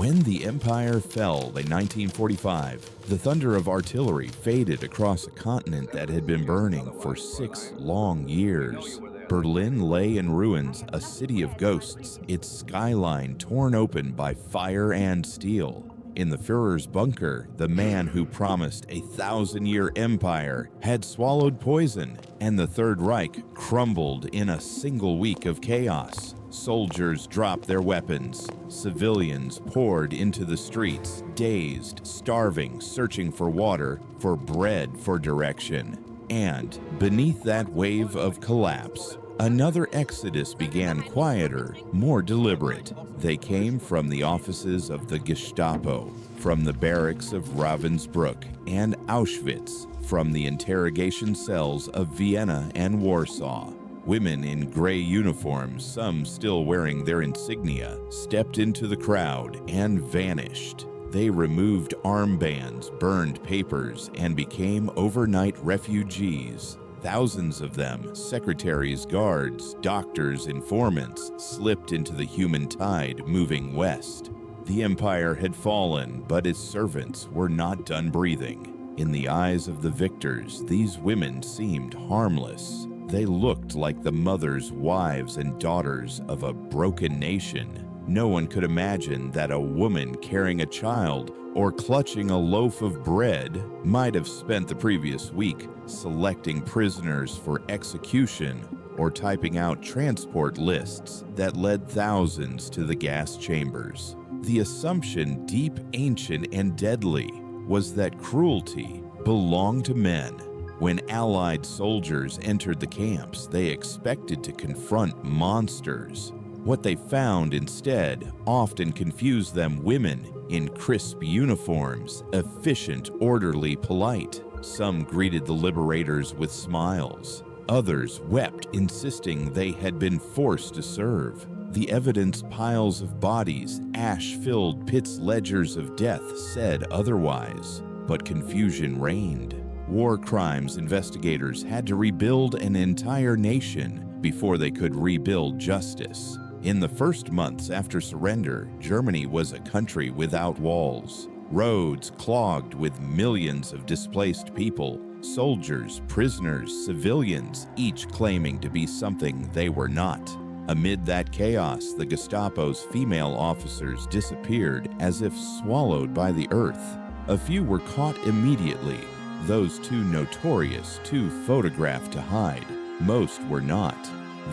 When the empire fell in 1945, the thunder of artillery faded across a continent that had been burning for 6 long years. Berlin lay in ruins, a city of ghosts, its skyline torn open by fire and steel. In the Führer's bunker, the man who promised a 1,000-year empire had swallowed poison, and the Third Reich crumbled in a single week of chaos. Soldiers dropped their weapons. Civilians poured into the streets, dazed, starving, searching for water, for bread, for direction. And beneath that wave of collapse, another exodus began, quieter, more deliberate. They came from the offices of the Gestapo, from the barracks of Ravensbrück and Auschwitz, from the interrogation cells of Vienna and Warsaw. Women in gray uniforms, some still wearing their insignia, stepped into the crowd and vanished. They removed armbands, burned papers, and became overnight refugees. Thousands of them, secretaries, guards, doctors, informants, slipped into the human tide moving west. The empire had fallen, but its servants were not done breathing. In the eyes of the victors, these women seemed harmless. They looked like the mothers, wives, and daughters of a broken nation. No one could imagine that a woman carrying a child or clutching a loaf of bread might have spent the previous week selecting prisoners for execution or typing out transport lists that led thousands to the gas chambers. The assumption, deep, ancient, and deadly, was that cruelty belonged to men. When Allied soldiers entered the camps, they expected to confront monsters. What they found instead often confused them: women in crisp uniforms, efficient, orderly, polite. Some greeted the liberators with smiles. Others wept, insisting they had been forced to serve. The evidence piles of bodies, ash-filled pits, ledgers of death said otherwise. But confusion reigned. War crimes investigators had to rebuild an entire nation before they could rebuild justice. In the first months after surrender, Germany was a country without walls. Roads clogged with millions of displaced people, soldiers, prisoners, civilians, each claiming to be something they were not. Amid that chaos, the Gestapo's female officers disappeared as if swallowed by the earth. A few were caught immediately. Those too notorious, too photographed to hide. Most were not.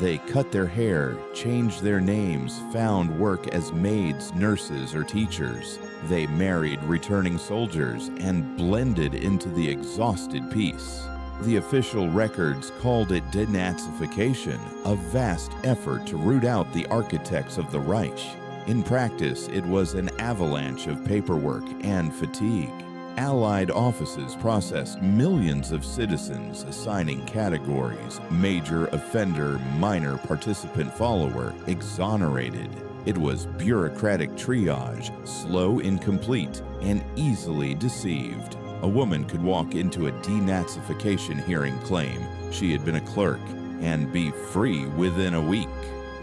They cut their hair, changed their names, found work as maids, nurses, or teachers. They married returning soldiers and blended into the exhausted peace. The official records called it denazification, a vast effort to root out the architects of the Reich. In practice, it was an avalanche of paperwork and fatigue. Allied offices processed millions of citizens, assigning categories: major offender, minor participant, follower, exonerated. It was bureaucratic triage, slow, incomplete, and easily deceived. A woman could walk into a denazification hearing, claim she had been a clerk, and be free within a week.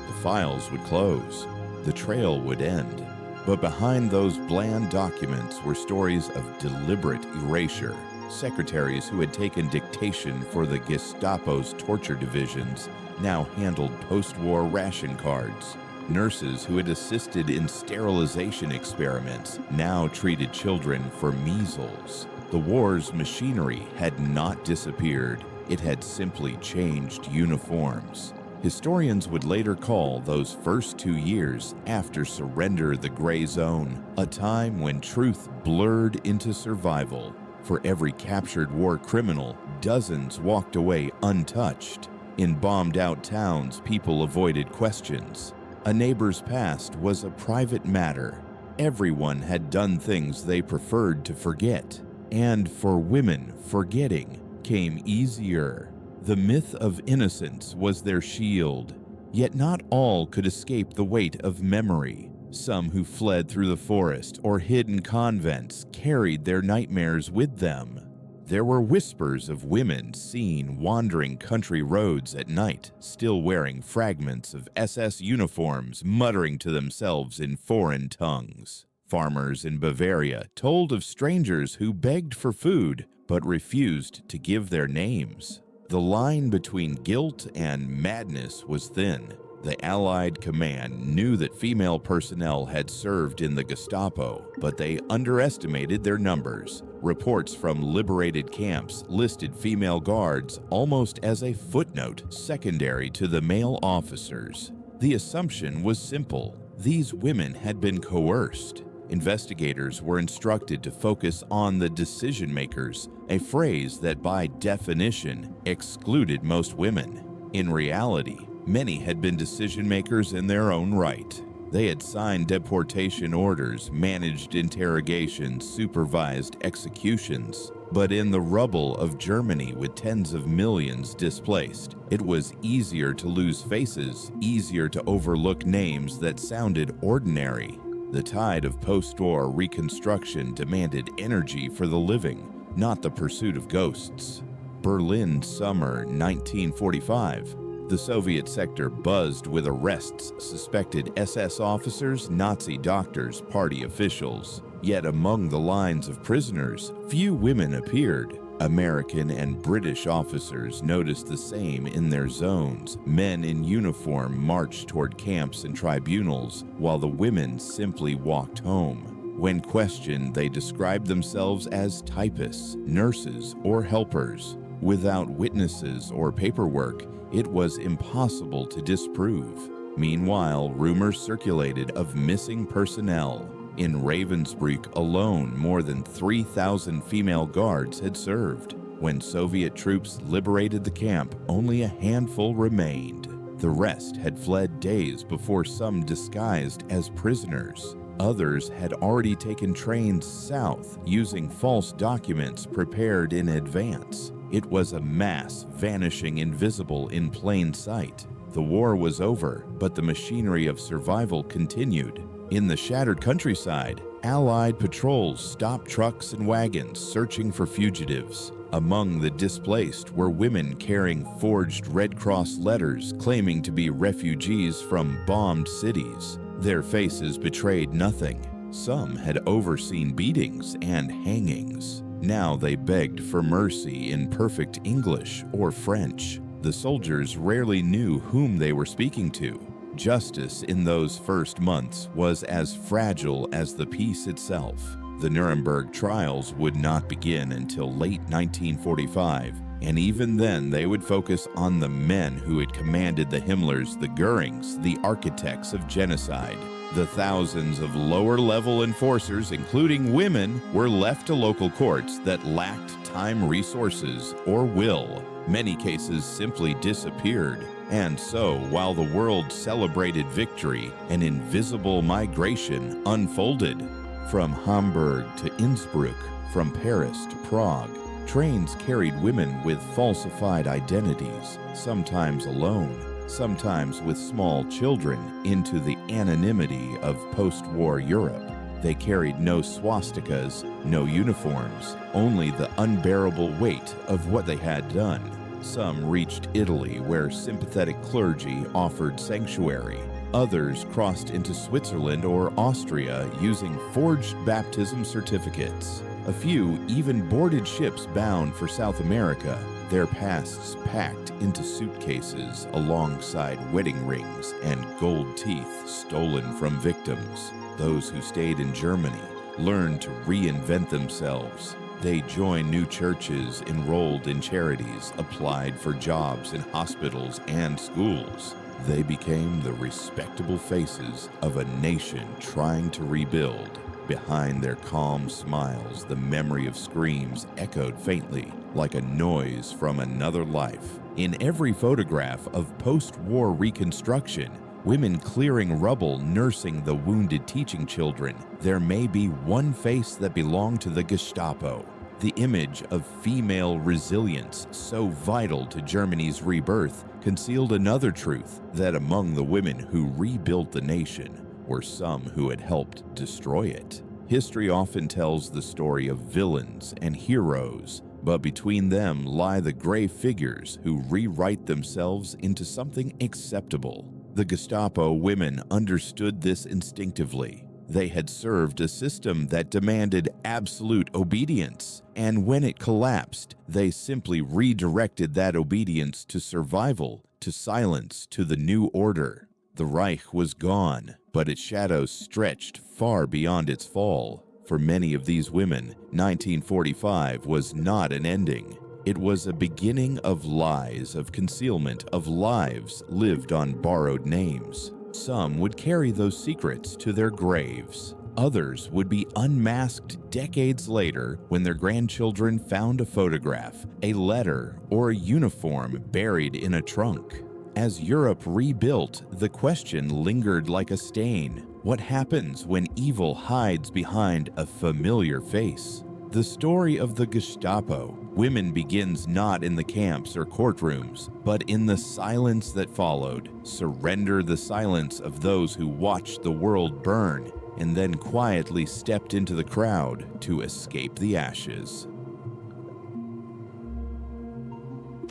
The files would close. The trail would end. But behind those bland documents were stories of deliberate erasure. Secretaries who had taken dictation for the Gestapo's torture divisions now handled post-war ration cards. Nurses who had assisted in sterilization experiments now treated children for measles. The war's machinery had not disappeared. It had simply changed uniforms. Historians would later call those first 2 years after surrender the gray zone, a time when truth blurred into survival. For every captured war criminal, dozens walked away untouched. In bombed-out towns, people avoided questions. A neighbor's past was a private matter. Everyone had done things they preferred to forget. And for women, forgetting came easier. The myth of innocence was their shield. Yet not all could escape the weight of memory. Some who fled through the forest or hid in convents carried their nightmares with them. There were whispers of women seen wandering country roads at night, still wearing fragments of SS uniforms, muttering to themselves in foreign tongues. Farmers in Bavaria told of strangers who begged for food but refused to give their names. The line between guilt and madness was thin. The Allied command knew that female personnel had served in the Gestapo, but they underestimated their numbers. Reports from liberated camps listed female guards almost as a footnote secondary to the male officers. The assumption was simple: these women had been coerced. Investigators were instructed to focus on the decision makers, a phrase that by definition excluded most women. In reality, many had been decision makers in their own right. They had signed deportation orders, managed interrogations, supervised executions. But in the rubble of Germany with tens of millions displaced, it was easier to lose faces, easier to overlook names that sounded ordinary. The tide of post-war reconstruction demanded energy for the living, not the pursuit of ghosts. Berlin, summer 1945. The Soviet sector buzzed with arrests, suspected SS officers, Nazi doctors, party officials. Yet among the lines of prisoners, few women appeared. American and British officers noticed the same in their zones. Men in uniform marched toward camps and tribunals, while the women simply walked home. When questioned, they described themselves as typists, nurses, or helpers. Without witnesses or paperwork, it was impossible to disprove. Meanwhile, rumors circulated of missing personnel. In Ravensbrück alone, more than 3,000 female guards had served. When Soviet troops liberated the camp, only a handful remained. The rest had fled days before, some disguised as prisoners. Others had already taken trains south, using false documents prepared in advance. It was a mass vanishing invisible in plain sight. The war was over, but the machinery of survival continued. In the shattered countryside, Allied patrols stopped trucks and wagons searching for fugitives. Among the displaced were women carrying forged Red Cross letters claiming to be refugees from bombed cities. Their faces betrayed nothing. Some had overseen beatings and hangings. Now they begged for mercy in perfect English or French. The soldiers rarely knew whom they were speaking to. Justice in those first months was as fragile as the peace itself. The Nuremberg trials would not begin until late 1945, and even then they would focus on the men who had commanded the Himmlers, the Goerings, the architects of genocide. The thousands of lower-level enforcers, including women, were left to local courts that lacked time, resources, or will. Many cases simply disappeared. And so, while the world celebrated victory, an invisible migration unfolded. From Hamburg to Innsbruck, from Paris to Prague, trains carried women with falsified identities, sometimes alone, sometimes with small children, into the anonymity of post-war Europe. They carried no swastikas, no uniforms, only the unbearable weight of what they had done. Some reached Italy, where sympathetic clergy offered sanctuary. Others crossed into Switzerland or Austria using forged baptism certificates. A few even boarded ships bound for South America, their pasts packed into suitcases alongside wedding rings and gold teeth stolen from victims. Those who stayed in Germany learned to reinvent themselves. They joined new churches, enrolled in charities, applied for jobs in hospitals and schools. They became the respectable faces of a nation trying to rebuild. Behind their calm smiles, the memory of screams echoed faintly, like a noise from another life. In every photograph of post-war reconstruction, women clearing rubble, nursing the wounded, teaching children, there may be one face that belonged to the Gestapo. The image of female resilience, so vital to Germany's rebirth, concealed another truth, that among the women who rebuilt the nation were some who had helped destroy it. History often tells the story of villains and heroes, but between them lie the gray figures who rewrite themselves into something acceptable. The Gestapo women understood this instinctively. They had served a system that demanded absolute obedience, and when it collapsed, they simply redirected that obedience to survival, to silence, to the new order. The Reich was gone, but its shadows stretched far beyond its fall. For many of these women, 1945 was not an ending. It was a beginning of lies, of concealment, of lives lived on borrowed names. Some would carry those secrets to their graves. Others would be unmasked decades later when their grandchildren found a photograph, a letter, or a uniform buried in a trunk. As Europe rebuilt, the question lingered like a stain. What happens when evil hides behind a familiar face? The story of the Gestapo, women, begins not in the camps or courtrooms, but in the silence that followed. Surrender the silence of those who watched the world burn and then quietly stepped into the crowd to escape the ashes.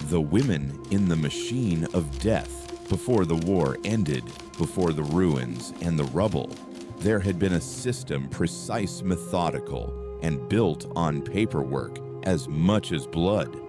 The women in the machine of death. Before the war ended, before the ruins and the rubble, there had been a system precise, methodical, and built on paperwork as much as blood.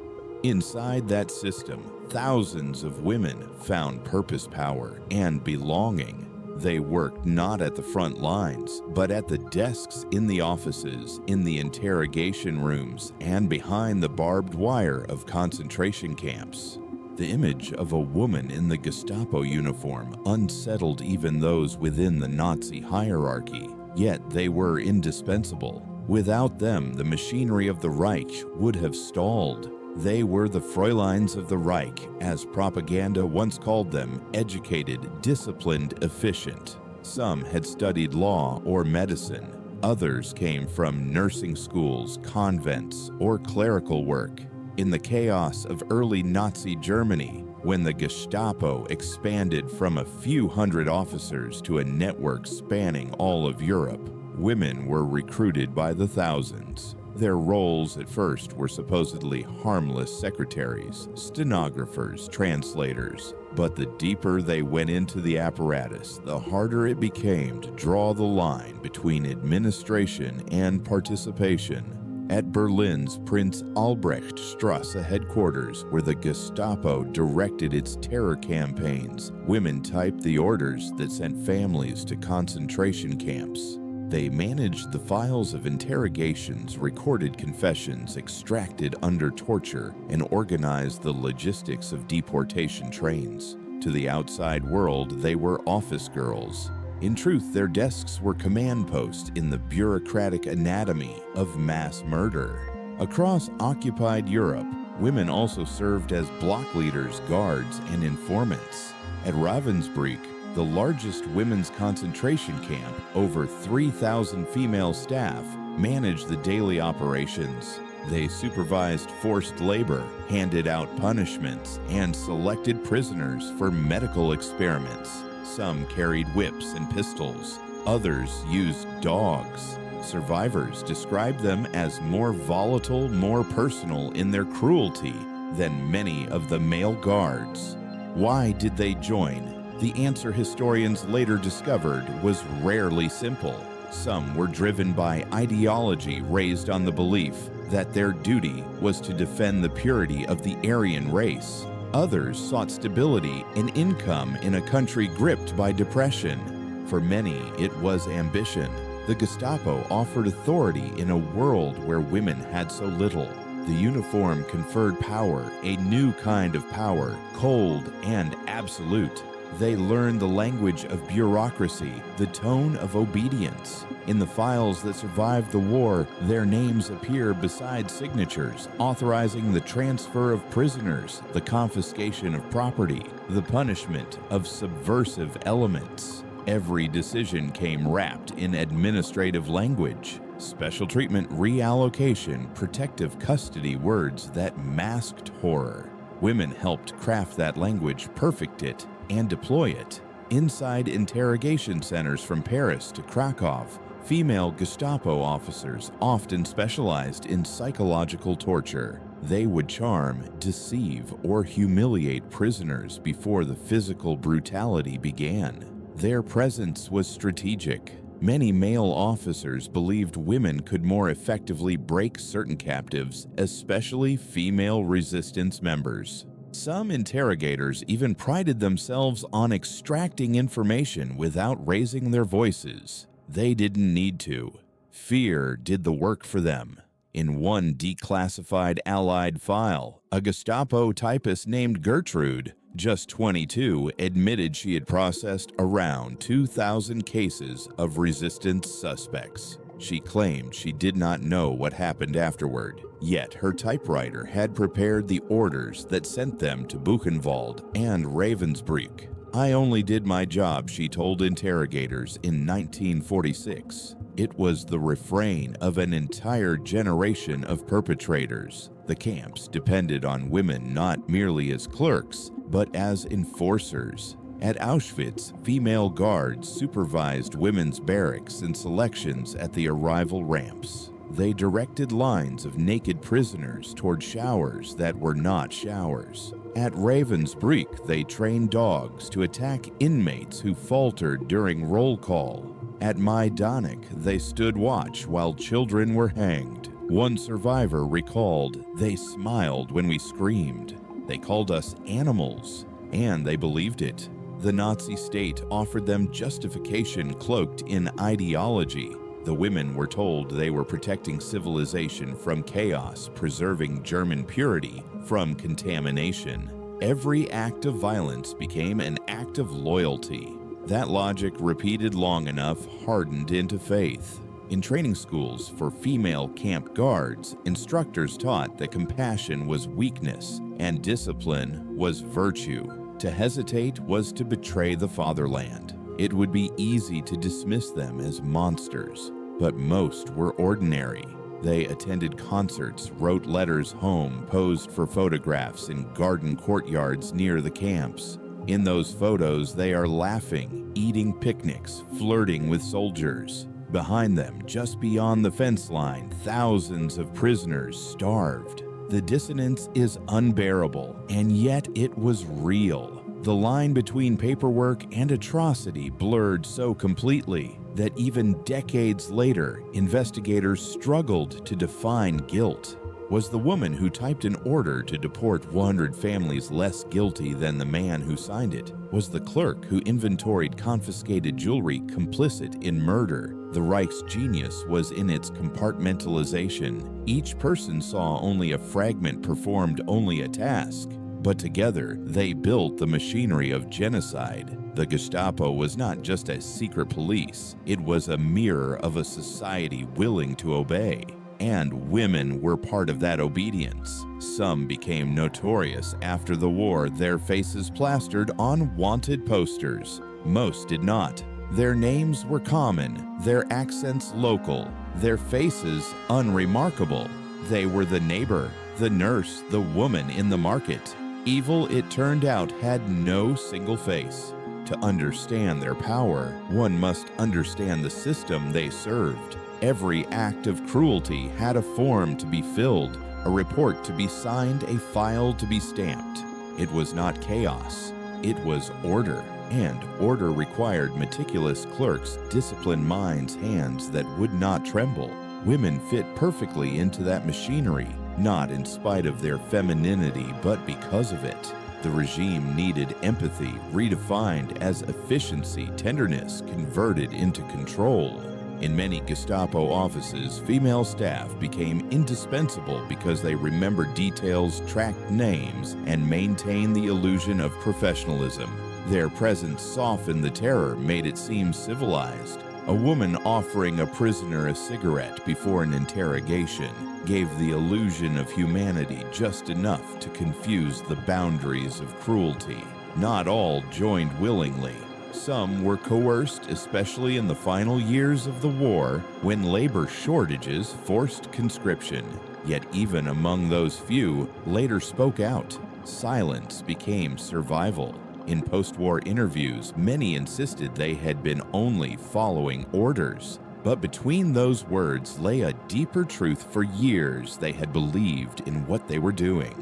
Inside that system, thousands of women found purpose, power, and belonging. They worked not at the front lines, but at the desks in the offices, in the interrogation rooms, and behind the barbed wire of concentration camps. The image of a woman in the Gestapo uniform unsettled even those within the Nazi hierarchy, yet they were indispensable. Without them, the machinery of the Reich would have stalled. They were the Fräuleins of the Reich, as propaganda once called them, educated, disciplined, efficient. Some had studied law or medicine. Others came from nursing schools, convents, or clerical work. In the chaos of early Nazi Germany, when the Gestapo expanded from a few hundred officers to a network spanning all of Europe, women were recruited by the thousands. Their roles at first were supposedly harmless secretaries, stenographers, translators. But the deeper they went into the apparatus, the harder it became to draw the line between administration and participation. At Berlin's Prince Albrecht Strasse headquarters, where the Gestapo directed its terror campaigns, women typed the orders that sent families to concentration camps. They managed the files of interrogations, recorded confessions extracted under torture, and organized the logistics of deportation trains. To the outside world, they were office girls. In truth, their desks were command posts in the bureaucratic anatomy of mass murder. Across occupied Europe, women also served as block leaders, guards, and informants. At Ravensbrück, the largest women's concentration camp, over 3,000 female staff managed the daily operations. They supervised forced labor, handed out punishments, and selected prisoners for medical experiments. Some carried whips and pistols. Others used dogs. Survivors described them as more volatile, more personal in their cruelty than many of the male guards. Why did they join? The answer historians later discovered was rarely simple. Some were driven by ideology raised on the belief that their duty was to defend the purity of the Aryan race. Others sought stability and income in a country gripped by depression. For many, it was ambition. The Gestapo offered authority in a world where women had so little. The uniform conferred power, a new kind of power, cold and absolute. They learned the language of bureaucracy, the tone of obedience. In the files that survived the war, their names appear beside signatures, authorizing the transfer of prisoners, the confiscation of property, the punishment of subversive elements. Every decision came wrapped in administrative language. Special treatment, reallocation, protective custody, words that masked horror. Women helped craft that language, perfect it, and deploy it. Inside interrogation centers from Paris to Krakow, female Gestapo officers often specialized in psychological torture. They would charm, deceive, or humiliate prisoners before the physical brutality began. Their presence was strategic. Many male officers believed women could more effectively break certain captives, especially female resistance members. Some interrogators even prided themselves on extracting information without raising their voices. They didn't need to. Fear did the work for them. In one declassified Allied file, a Gestapo typist named Gertrude, just 22, admitted she had processed around 2,000 cases of resistance suspects. She claimed she did not know what happened afterward, yet her typewriter had prepared the orders that sent them to Buchenwald and Ravensbrück. "I only did my job," she told interrogators in 1946. It was the refrain of an entire generation of perpetrators. The camps depended on women not merely as clerks, but as enforcers. At Auschwitz, female guards supervised women's barracks and selections at the arrival ramps. They directed lines of naked prisoners toward showers that were not showers. At Ravensbrück, they trained dogs to attack inmates who faltered during roll call. At Majdanek, they stood watch while children were hanged. One survivor recalled, "They smiled when we screamed. They called us animals." And they believed it. The Nazi state offered them justification cloaked in ideology. The women were told they were protecting civilization from chaos, preserving German purity from contamination. Every act of violence became an act of loyalty. That logic, repeated long enough, hardened into faith. In training schools for female camp guards, instructors taught that compassion was weakness and discipline was virtue. To hesitate was to betray the fatherland. It would be easy to dismiss them as monsters, but most were ordinary. They attended concerts, wrote letters home, posed for photographs in garden courtyards near the camps. In those photos, they are laughing, eating picnics, flirting with soldiers. Behind them, just beyond the fence line, thousands of prisoners starved. The dissonance is unbearable, and yet it was real. The line between paperwork and atrocity blurred so completely that even decades later, investigators struggled to define guilt. Was the woman who typed an order to deport 100 families less guilty than the man who signed it? Was the clerk who inventoried confiscated jewelry complicit in murder? The Reich's genius was in its compartmentalization. Each person saw only a fragment, performed only a task. But together, they built the machinery of genocide. The Gestapo was not just a secret police. It was a mirror of a society willing to obey. And women were part of that obedience. Some became notorious after the war, their faces plastered on wanted posters. Most did not. Their names were common, their accents local, their faces unremarkable. They were the neighbor, the nurse, the woman in the market. Evil, it turned out, had no single face. To understand their power, one must understand the system they served. Every act of cruelty had a form to be filled, a report to be signed, a file to be stamped. It was not chaos, it was order. And order required meticulous clerks, disciplined minds, hands that would not tremble. Women fit perfectly into that machinery, not in spite of their femininity, but because of it. The regime needed empathy, redefined as efficiency, tenderness converted into control. In many Gestapo offices, female staff became indispensable because they remembered details, tracked names, and maintained the illusion of professionalism. Their presence softened the terror, made it seem civilized. A woman offering a prisoner a cigarette before an interrogation gave the illusion of humanity just enough to confuse the boundaries of cruelty. Not all joined willingly. Some were coerced, especially in the final years of the war, when labor shortages forced conscription. Yet even among those few, later spoke out. Silence became survival. In post-war interviews, many insisted they had been only following orders. But between those words lay a deeper truth. For years they had believed in what they were doing.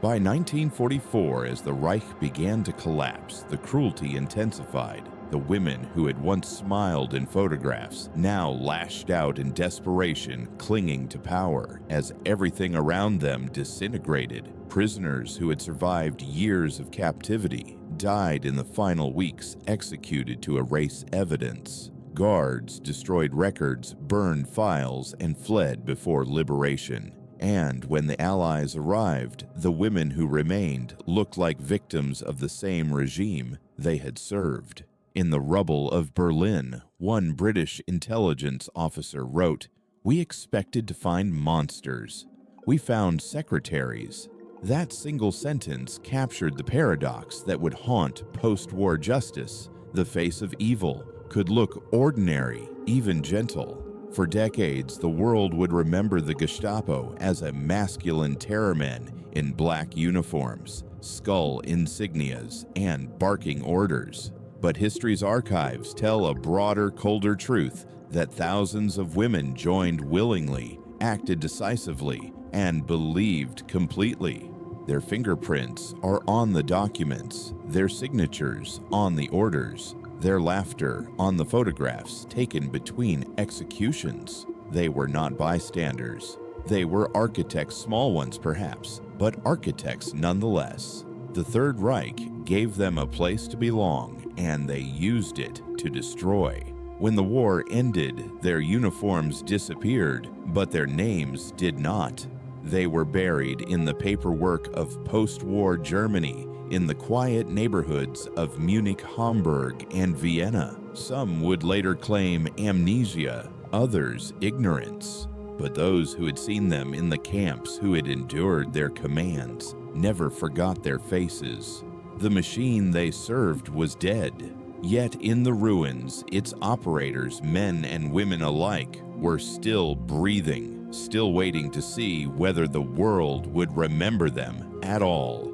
By 1944, as the Reich began to collapse, the cruelty intensified. The women who had once smiled in photographs now lashed out in desperation, clinging to power as everything around them disintegrated. Prisoners who had survived years of captivity died in the final weeks, executed to erase evidence. Guards destroyed records, burned files, and fled before liberation. And when the Allies arrived, the women who remained looked like victims of the same regime they had served. In the rubble of Berlin, one British intelligence officer wrote, "We expected to find monsters. We found secretaries." That single sentence captured the paradox that would haunt post-war justice. The face of evil could look ordinary, even gentle. For decades, the world would remember the Gestapo as a masculine terrormen in black uniforms, skull insignias, and barking orders. But history's archives tell a broader, colder truth that thousands of women joined willingly, acted decisively, and believed completely. Their fingerprints are on the documents, their signatures on the orders, their laughter on the photographs taken between executions. They were not bystanders. They were architects, small ones perhaps, but architects nonetheless. The Third Reich gave them a place to belong, and they used it to destroy. When the war ended, their uniforms disappeared, but their names did not. They were buried in the paperwork of post-war Germany, in the quiet neighborhoods of Munich, Hamburg, and Vienna. Some would later claim amnesia, others ignorance. But those who had seen them in the camps, who had endured their commands, never forgot their faces. The machine they served was dead. Yet in the ruins, its operators, men and women alike, were still breathing, still waiting to see whether the world would remember them at all.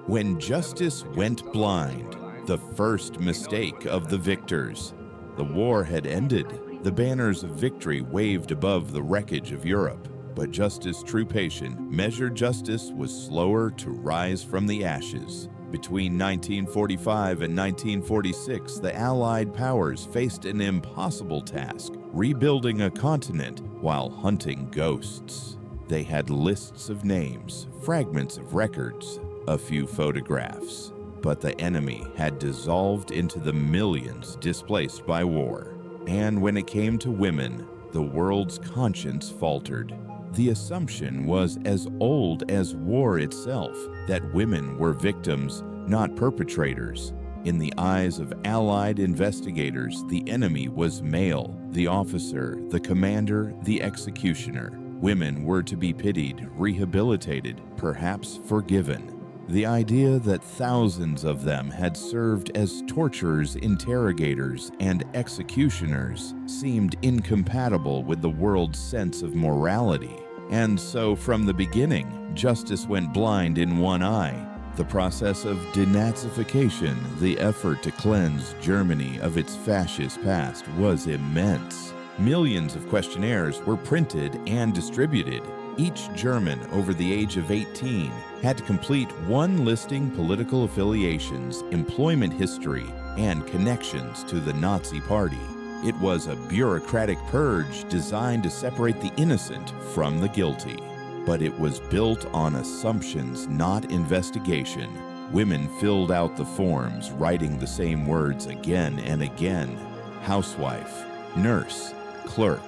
When justice went blind, the first mistake of the victors. The war had ended. The banners of victory waved above the wreckage of Europe. But justice, true patient, measured justice was slower to rise from the ashes. Between 1945 and 1946, the Allied powers faced an impossible task, rebuilding a continent while hunting ghosts. They had lists of names, fragments of records, a few photographs, but the enemy had dissolved into the millions displaced by war. And when it came to women, the world's conscience faltered. The assumption was as old as war itself, that women were victims, not perpetrators. In the eyes of Allied investigators, the enemy was male, the officer, the commander, the executioner. Women were to be pitied, rehabilitated, perhaps forgiven. The idea that thousands of them had served as torturers, interrogators, and executioners seemed incompatible with the world's sense of morality. And so from the beginning, justice went blind in one eye. The process of denazification, the effort to cleanse Germany of its fascist past, was immense. Millions of questionnaires were printed and distributed. Each German over the age of 18 had to complete one listing political affiliations, employment history, and connections to the Nazi Party. It was a bureaucratic purge designed to separate the innocent from the guilty. But it was built on assumptions, not investigation. Women filled out the forms, writing the same words again and again. Housewife, nurse, clerk,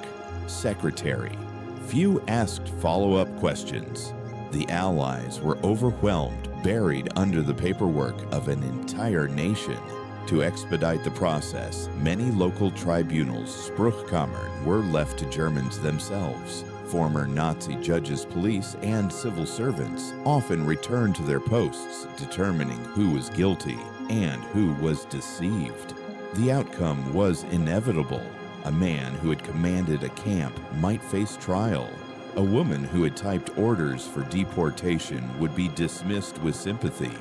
secretary. Few asked follow-up questions. The Allies were overwhelmed, buried under the paperwork of an entire nation. To expedite the process, many local tribunals, Spruchkammern, were left to Germans themselves. Former Nazi judges, police, and civil servants often returned to their posts, determining who was guilty and who was deceived. The outcome was inevitable. A man who had commanded a camp might face trial. A woman who had typed orders for deportation would be dismissed with sympathy.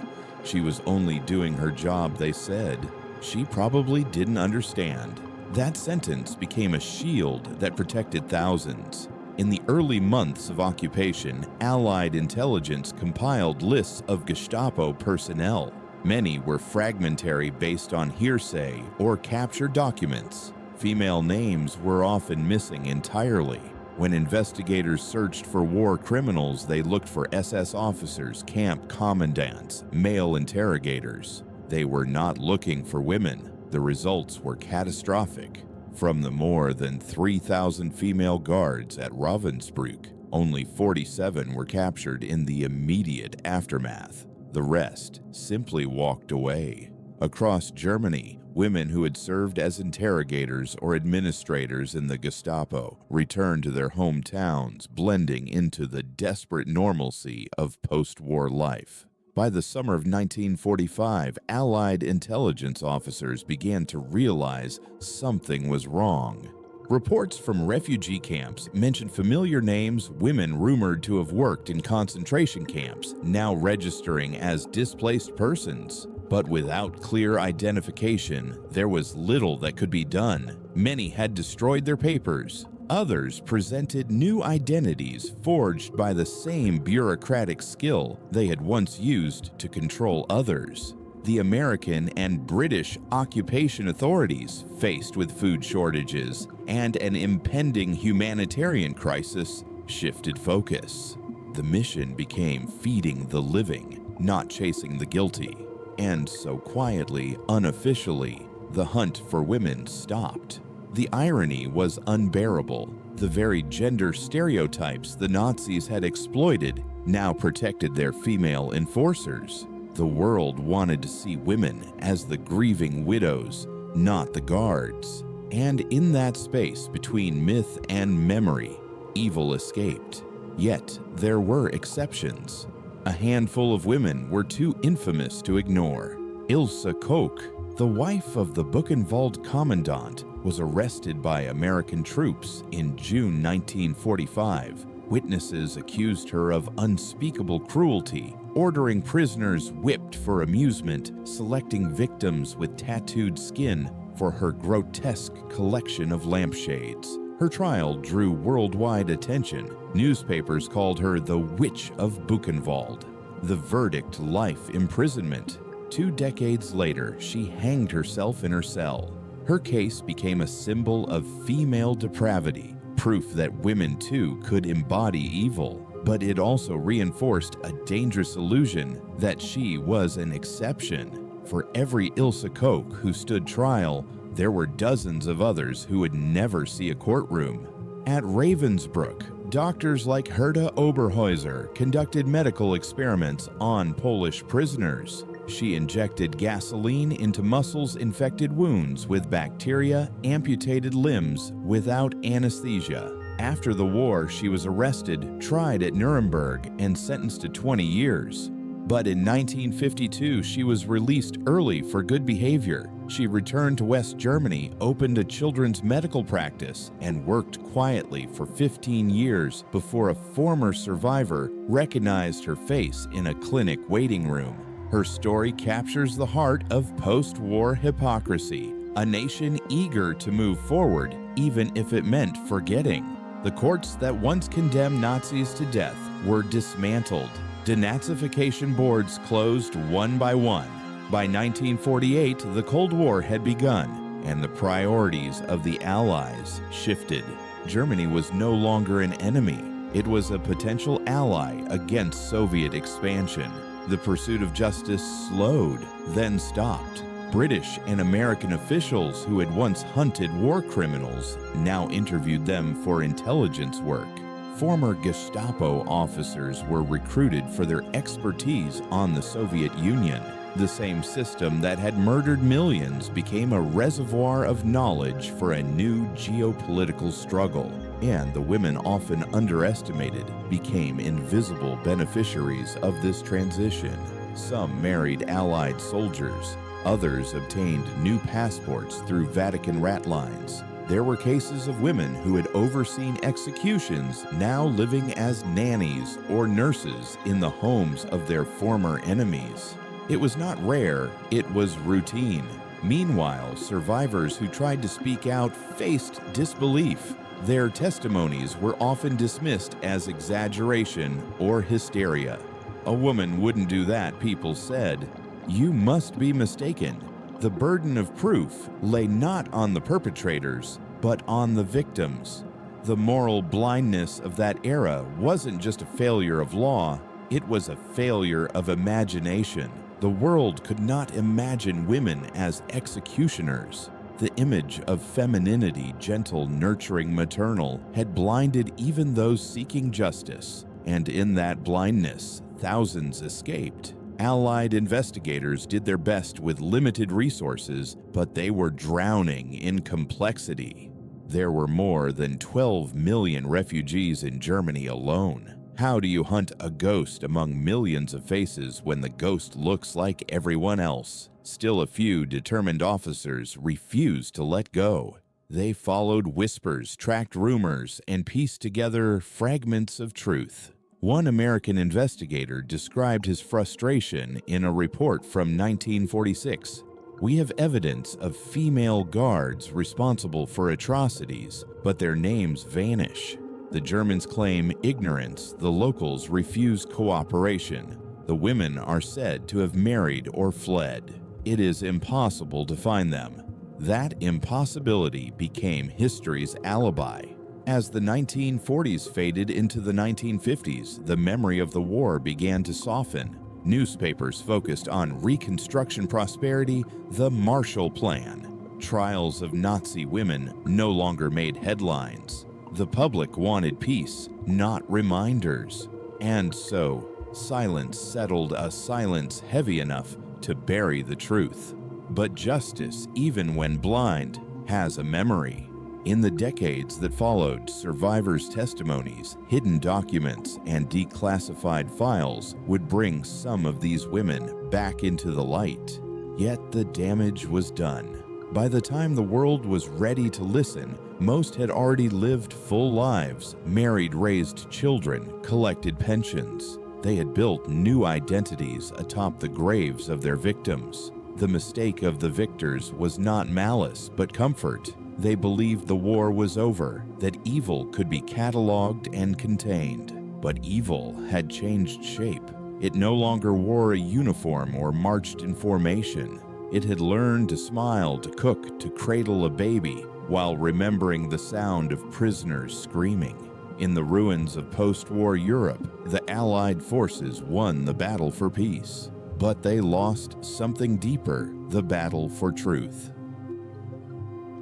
She was only doing her job, they said. She probably didn't understand. That sentence became a shield that protected thousands. In the early months of occupation, Allied intelligence compiled lists of Gestapo personnel. Many were fragmentary based on hearsay or captured documents. Female names were often missing entirely. When investigators searched for war criminals, they looked for SS officers, camp commandants, male interrogators. They were not looking for women. The results were catastrophic. From the more than 3,000 female guards at Ravensbrück, only 47 were captured in the immediate aftermath. The rest simply walked away. Across Germany, women who had served as interrogators or administrators in the Gestapo returned to their hometowns, blending into the desperate normalcy of post-war life. By the summer of 1945, Allied intelligence officers began to realize something was wrong. Reports from refugee camps mentioned familiar names, women rumored to have worked in concentration camps, now registering as displaced persons. But without clear identification, there was little that could be done. Many had destroyed their papers. Others presented new identities forged by the same bureaucratic skill they had once used to control others. The American and British occupation authorities, faced with food shortages and an impending humanitarian crisis, shifted focus. The mission became feeding the living, not chasing the guilty. And so quietly, unofficially, the hunt for women stopped. The irony was unbearable. The very gender stereotypes the Nazis had exploited now protected their female enforcers. The world wanted to see women as the grieving widows, not the guards. And in that space between myth and memory, evil escaped. Yet there were exceptions. A handful of women were too infamous to ignore. Ilse Koch, the wife of the Buchenwald commandant, was arrested by American troops in June 1945. Witnesses accused her of unspeakable cruelty, ordering prisoners whipped for amusement, selecting victims with tattooed skin for her grotesque collection of lampshades. Her trial drew worldwide attention. Newspapers called her the Witch of Buchenwald. The verdict, life imprisonment. 2 decades later, she hanged herself in her cell. Her case became a symbol of female depravity, proof that women too could embody evil. But it also reinforced a dangerous illusion that she was an exception. For every Ilse Koch who stood trial, there were dozens of others who would never see a courtroom. At Ravensbrück, doctors like Herta Oberhäuser conducted medical experiments on Polish prisoners. She injected gasoline into muscles-infected wounds with bacteria, amputated limbs without anesthesia. After the war, she was arrested, tried at Nuremberg, and sentenced to 20 years. But in 1952, she was released early for good behavior. She returned to West Germany, opened a children's medical practice, and worked quietly for 15 years before a former survivor recognized her face in a clinic waiting room. Her story captures the heart of post-war hypocrisy, a nation eager to move forward, even if it meant forgetting. The courts that once condemned Nazis to death were dismantled. Denazification boards closed one by one. By 1948, the Cold War had begun, and the priorities of the Allies shifted. Germany was no longer an enemy. It was a potential ally against Soviet expansion. The pursuit of justice slowed, then stopped. British and American officials who had once hunted war criminals now interviewed them for intelligence work. Former Gestapo officers were recruited for their expertise on the Soviet Union. The same system that had murdered millions became a reservoir of knowledge for a new geopolitical struggle. And the women, often underestimated, became invisible beneficiaries of this transition. Some married Allied soldiers. Others obtained new passports through Vatican rat lines. There were cases of women who had overseen executions now living as nannies or nurses in the homes of their former enemies. It was not rare, it was routine. Meanwhile, survivors who tried to speak out faced disbelief. Their testimonies were often dismissed as exaggeration or hysteria. A woman wouldn't do that, people said. You must be mistaken. The burden of proof lay not on the perpetrators, but on the victims. The moral blindness of that era wasn't just a failure of law, it was a failure of imagination. The world could not imagine women as executioners. The image of femininity, gentle, nurturing, maternal, had blinded even those seeking justice, and in that blindness, thousands escaped. Allied investigators did their best with limited resources, but they were drowning in complexity. There were more than 12 million refugees in Germany alone. How do you hunt a ghost among millions of faces when the ghost looks like everyone else? Still, a few determined officers refused to let go. They followed whispers, tracked rumors, and pieced together fragments of truth. One American investigator described his frustration in a report from 1946. We have evidence of female guards responsible for atrocities, but their names vanish. The Germans claim ignorance, the locals refuse cooperation. The women are said to have married or fled. It is impossible to find them. That impossibility became history's alibi. As the 1940s faded into the 1950s, the memory of the war began to soften. Newspapers focused on Reconstruction prosperity, the Marshall Plan. Trials of Nazi women no longer made headlines. The public wanted peace, not reminders. And so, silence settled, a silence heavy enough to bury the truth. But justice, even when blind, has a memory. In the decades that followed, survivors' testimonies, hidden documents, and declassified files would bring some of these women back into the light. Yet the damage was done. By the time the world was ready to listen, most had already lived full lives, married, raised children, collected pensions. They had built new identities atop the graves of their victims. The mistake of the victors was not malice, but comfort. They believed the war was over, that evil could be cataloged and contained. But evil had changed shape. It no longer wore a uniform or marched in formation. It had learned to smile, to cook, to cradle a baby, while remembering the sound of prisoners screaming. In the ruins of post-war Europe, the Allied forces won the battle for peace. But they lost something deeper, the battle for truth.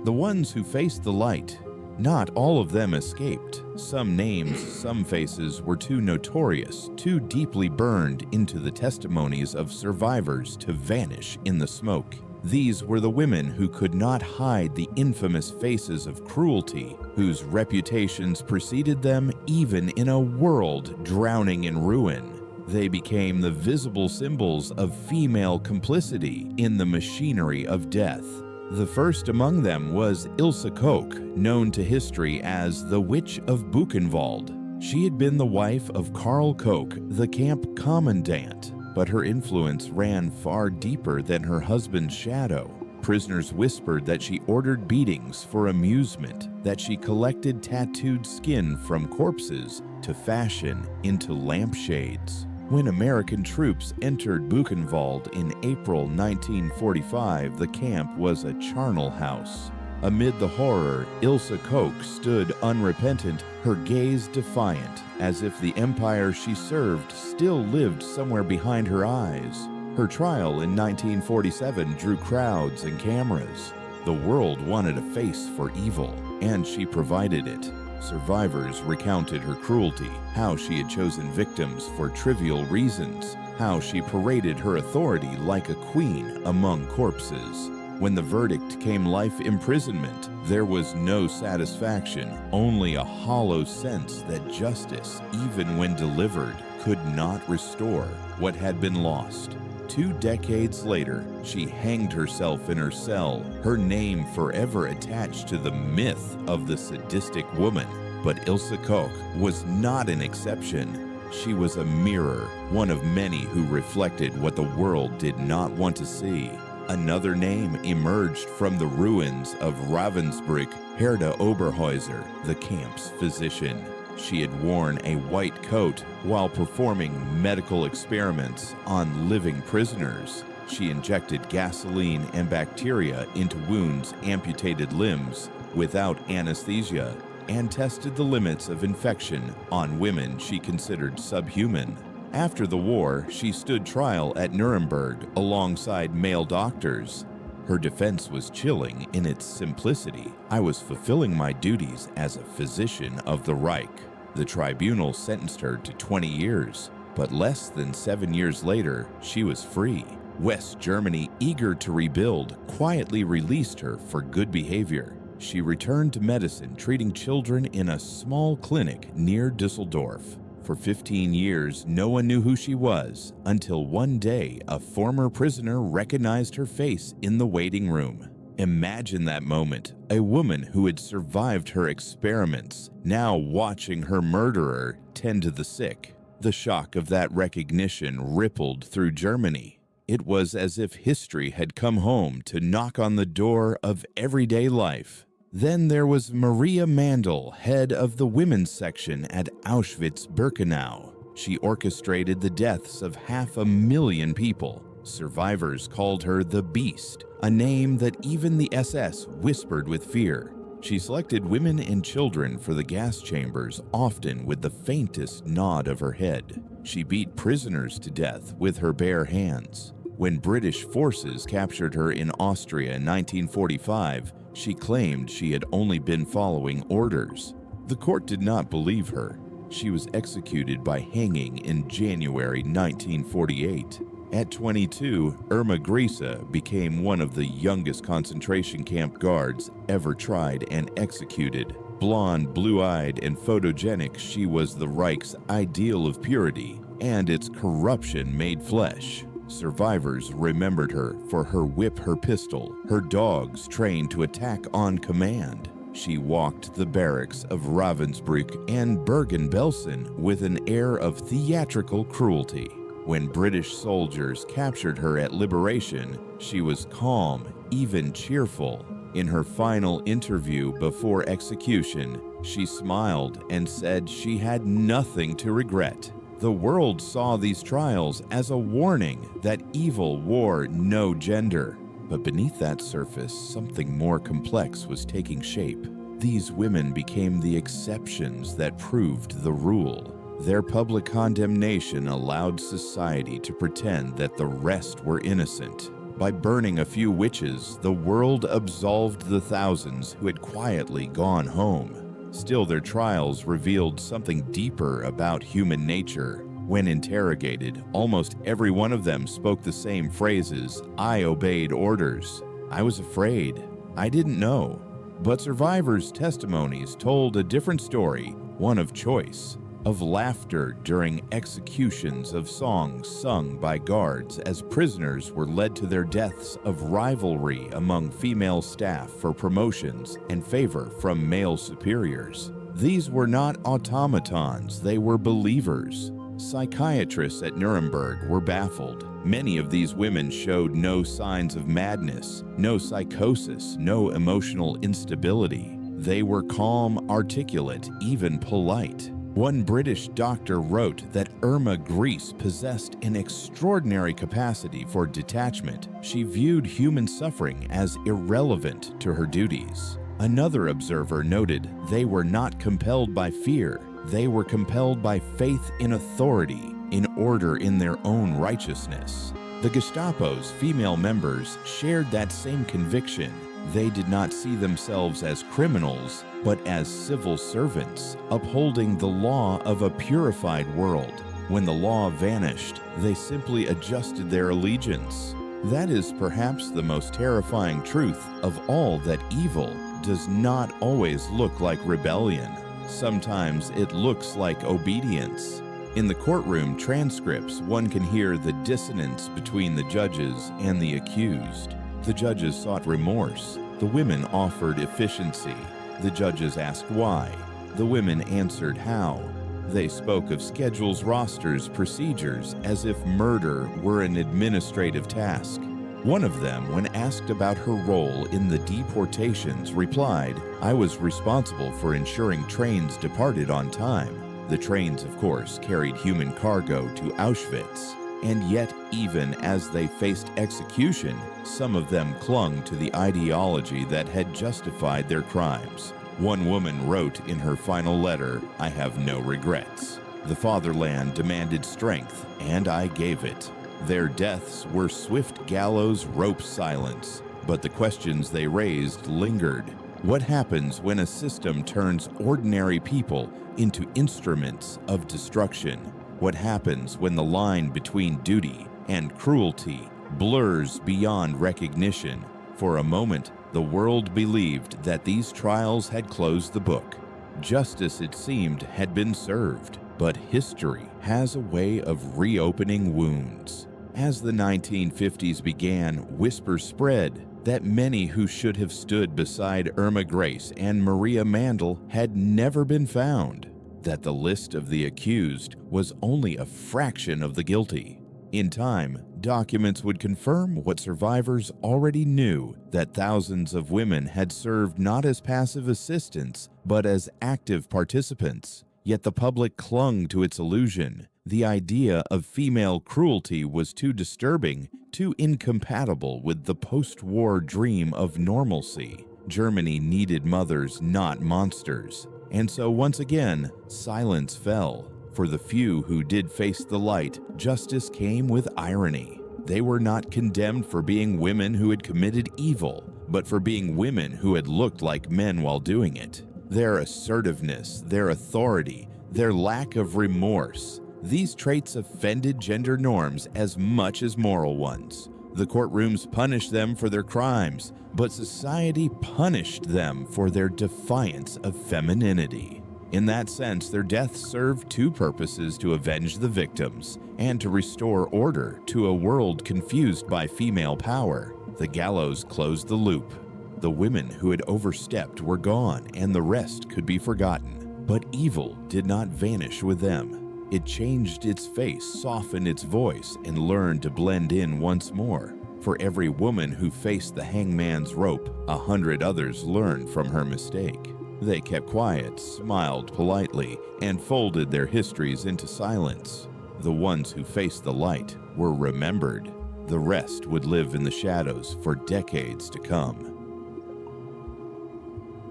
The ones who faced the light, not all of them escaped. Some names, some faces were too notorious, too deeply burned into the testimonies of survivors to vanish in the smoke. These were the women who could not hide the infamous faces of cruelty, whose reputations preceded them even in a world drowning in ruin. They became the visible symbols of female complicity in the machinery of death. The first among them was Ilse Koch, known to history as the Witch of Buchenwald. She had been the wife of Karl Koch, the camp commandant, but her influence ran far deeper than her husband's shadow. Prisoners whispered that she ordered beatings for amusement, that she collected tattooed skin from corpses to fashion into lampshades. When American troops entered Buchenwald in April 1945, the camp was a charnel house. Amid the horror, Ilse Koch stood unrepentant, her gaze defiant, as if the empire she served still lived somewhere behind her eyes. Her trial in 1947 drew crowds and cameras. The world wanted a face for evil, and she provided it. Survivors recounted her cruelty, how she had chosen victims for trivial reasons, how she paraded her authority like a queen among corpses. When the verdict came life imprisonment, there was no satisfaction, only a hollow sense that justice, even when delivered, could not restore what had been lost. 2 decades later, she hanged herself in her cell, her name forever attached to the myth of the sadistic woman. But Ilse Koch was not an exception. She was a mirror, one of many who reflected what the world did not want to see. Another name emerged from the ruins of Ravensbrück, Herda Oberhäuser, the camp's physician. She had worn a white coat while performing medical experiments on living prisoners. She injected gasoline and bacteria into wounds, amputated limbs without anesthesia, and tested the limits of infection on women she considered subhuman. After the war, she stood trial at Nuremberg alongside male doctors. Her defense was chilling in its simplicity. "I was fulfilling my duties as a physician of the Reich." The tribunal sentenced her to 20 years, but less than 7 years later, she was free. West Germany, eager to rebuild, quietly released her for good behavior. She returned to medicine, treating children in a small clinic near Düsseldorf. For 15 years, no one knew who she was, until one day a former prisoner recognized her face in the waiting room. Imagine that moment, a woman who had survived her experiments, now watching her murderer tend to the sick. The shock of that recognition rippled through Germany. It was as if history had come home to knock on the door of everyday life. Then there was Maria Mandel, head of the women's section at Auschwitz-Birkenau. She orchestrated the deaths of 500,000 people. Survivors called her the Beast, a name that even the SS whispered with fear. She selected women and children for the gas chambers, often with the faintest nod of her head. She beat prisoners to death with her bare hands. When British forces captured her in Austria in 1945, she claimed she had only been following orders. The court did not believe her. She was executed by hanging in January 1948. At 22, Irma Grese became one of the youngest concentration camp guards ever tried and executed. Blonde, blue-eyed, and photogenic, she was the Reich's ideal of purity, and its corruption made flesh. Survivors remembered her for her whip, her pistol, her dogs trained to attack on command. She walked the barracks of Ravensbrück and Bergen-Belsen with an air of theatrical cruelty. When British soldiers captured her at liberation, she was calm, even cheerful. In her final interview before execution, she smiled and said she had nothing to regret. The world saw these trials as a warning that evil wore no gender. But beneath that surface, something more complex was taking shape. These women became the exceptions that proved the rule. Their public condemnation allowed society to pretend that the rest were innocent. By burning a few witches, the world absolved the thousands who had quietly gone home. Still, their trials revealed something deeper about human nature. When interrogated, almost every one of them spoke the same phrases: "I obeyed orders. I was afraid. I didn't know." But survivors' testimonies told a different story, one of choice, of laughter during executions, of songs sung by guards as prisoners were led to their deaths, of rivalry among female staff for promotions and favor from male superiors. These were not automatons, they were believers. Psychiatrists at Nuremberg were baffled. Many of these women showed no signs of madness, no psychosis, no emotional instability. They were calm, articulate, even polite. One British doctor wrote that Irma Grese possessed an extraordinary capacity for detachment. She viewed human suffering as irrelevant to her duties. Another observer noted they were not compelled by fear. They were compelled by faith in authority, in order in their own righteousness. The Gestapo's female members shared that same conviction. They did not see themselves as criminals, but as civil servants, upholding the law of a purified world. When the law vanished, they simply adjusted their allegiance. That is perhaps the most terrifying truth of all, that evil does not always look like rebellion. Sometimes it looks like obedience. In the courtroom transcripts, one can hear the dissonance between the judges and the accused. The judges sought remorse. The women offered efficiency. The judges asked why. The women answered how. They spoke of schedules, rosters, procedures, as if murder were an administrative task. One of them, when asked about her role in the deportations, replied, "I was responsible for ensuring trains departed on time." The trains, of course, carried human cargo to Auschwitz. And yet, even as they faced execution, some of them clung to the ideology that had justified their crimes. One woman wrote in her final letter, "I have no regrets. The fatherland demanded strength, and I gave it." Their deaths were swift gallows rope silence, but the questions they raised lingered. What happens when a system turns ordinary people into instruments of destruction? What happens when the line between duty and cruelty blurs beyond recognition? For a moment, the world believed that these trials had closed the book. Justice, it seemed, had been served, but history has a way of reopening wounds. As the 1950s began, whispers spread that many who should have stood beside Irma Grace and Maria Mandel had never been found, that the list of the accused was only a fraction of the guilty. In time, documents would confirm what survivors already knew, that thousands of women had served not as passive assistants, but as active participants. Yet the public clung to its illusion. The idea of female cruelty was too disturbing, too incompatible with the post-war dream of normalcy. Germany needed mothers, not monsters. And so once again, silence fell. For the few who did face the light, justice came with irony. They were not condemned for being women who had committed evil, but for being women who had looked like men while doing it. Their assertiveness, their authority, their lack of remorse, these traits offended gender norms as much as moral ones. The courtrooms punished them for their crimes, but society punished them for their defiance of femininity. In that sense, their deaths served two purposes: to avenge the victims and to restore order to a world confused by female power. The gallows closed the loop. The women who had overstepped were gone, and the rest could be forgotten. But evil did not vanish with them. It changed its face, softened its voice, and learned to blend in once more. For every woman who faced the hangman's rope, 100 others learned from her mistake. They kept quiet, smiled politely, and folded their histories into silence. The ones who faced the light were remembered. The rest would live in the shadows for decades to come.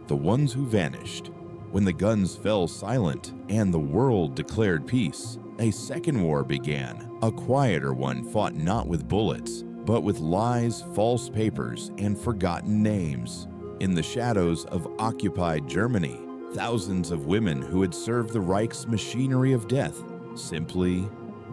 The ones who vanished. When the guns fell silent and the world declared peace, a second war began, a quieter one fought not with bullets, but with lies, false papers, and forgotten names. In the shadows of occupied Germany, thousands of women who had served the Reich's machinery of death simply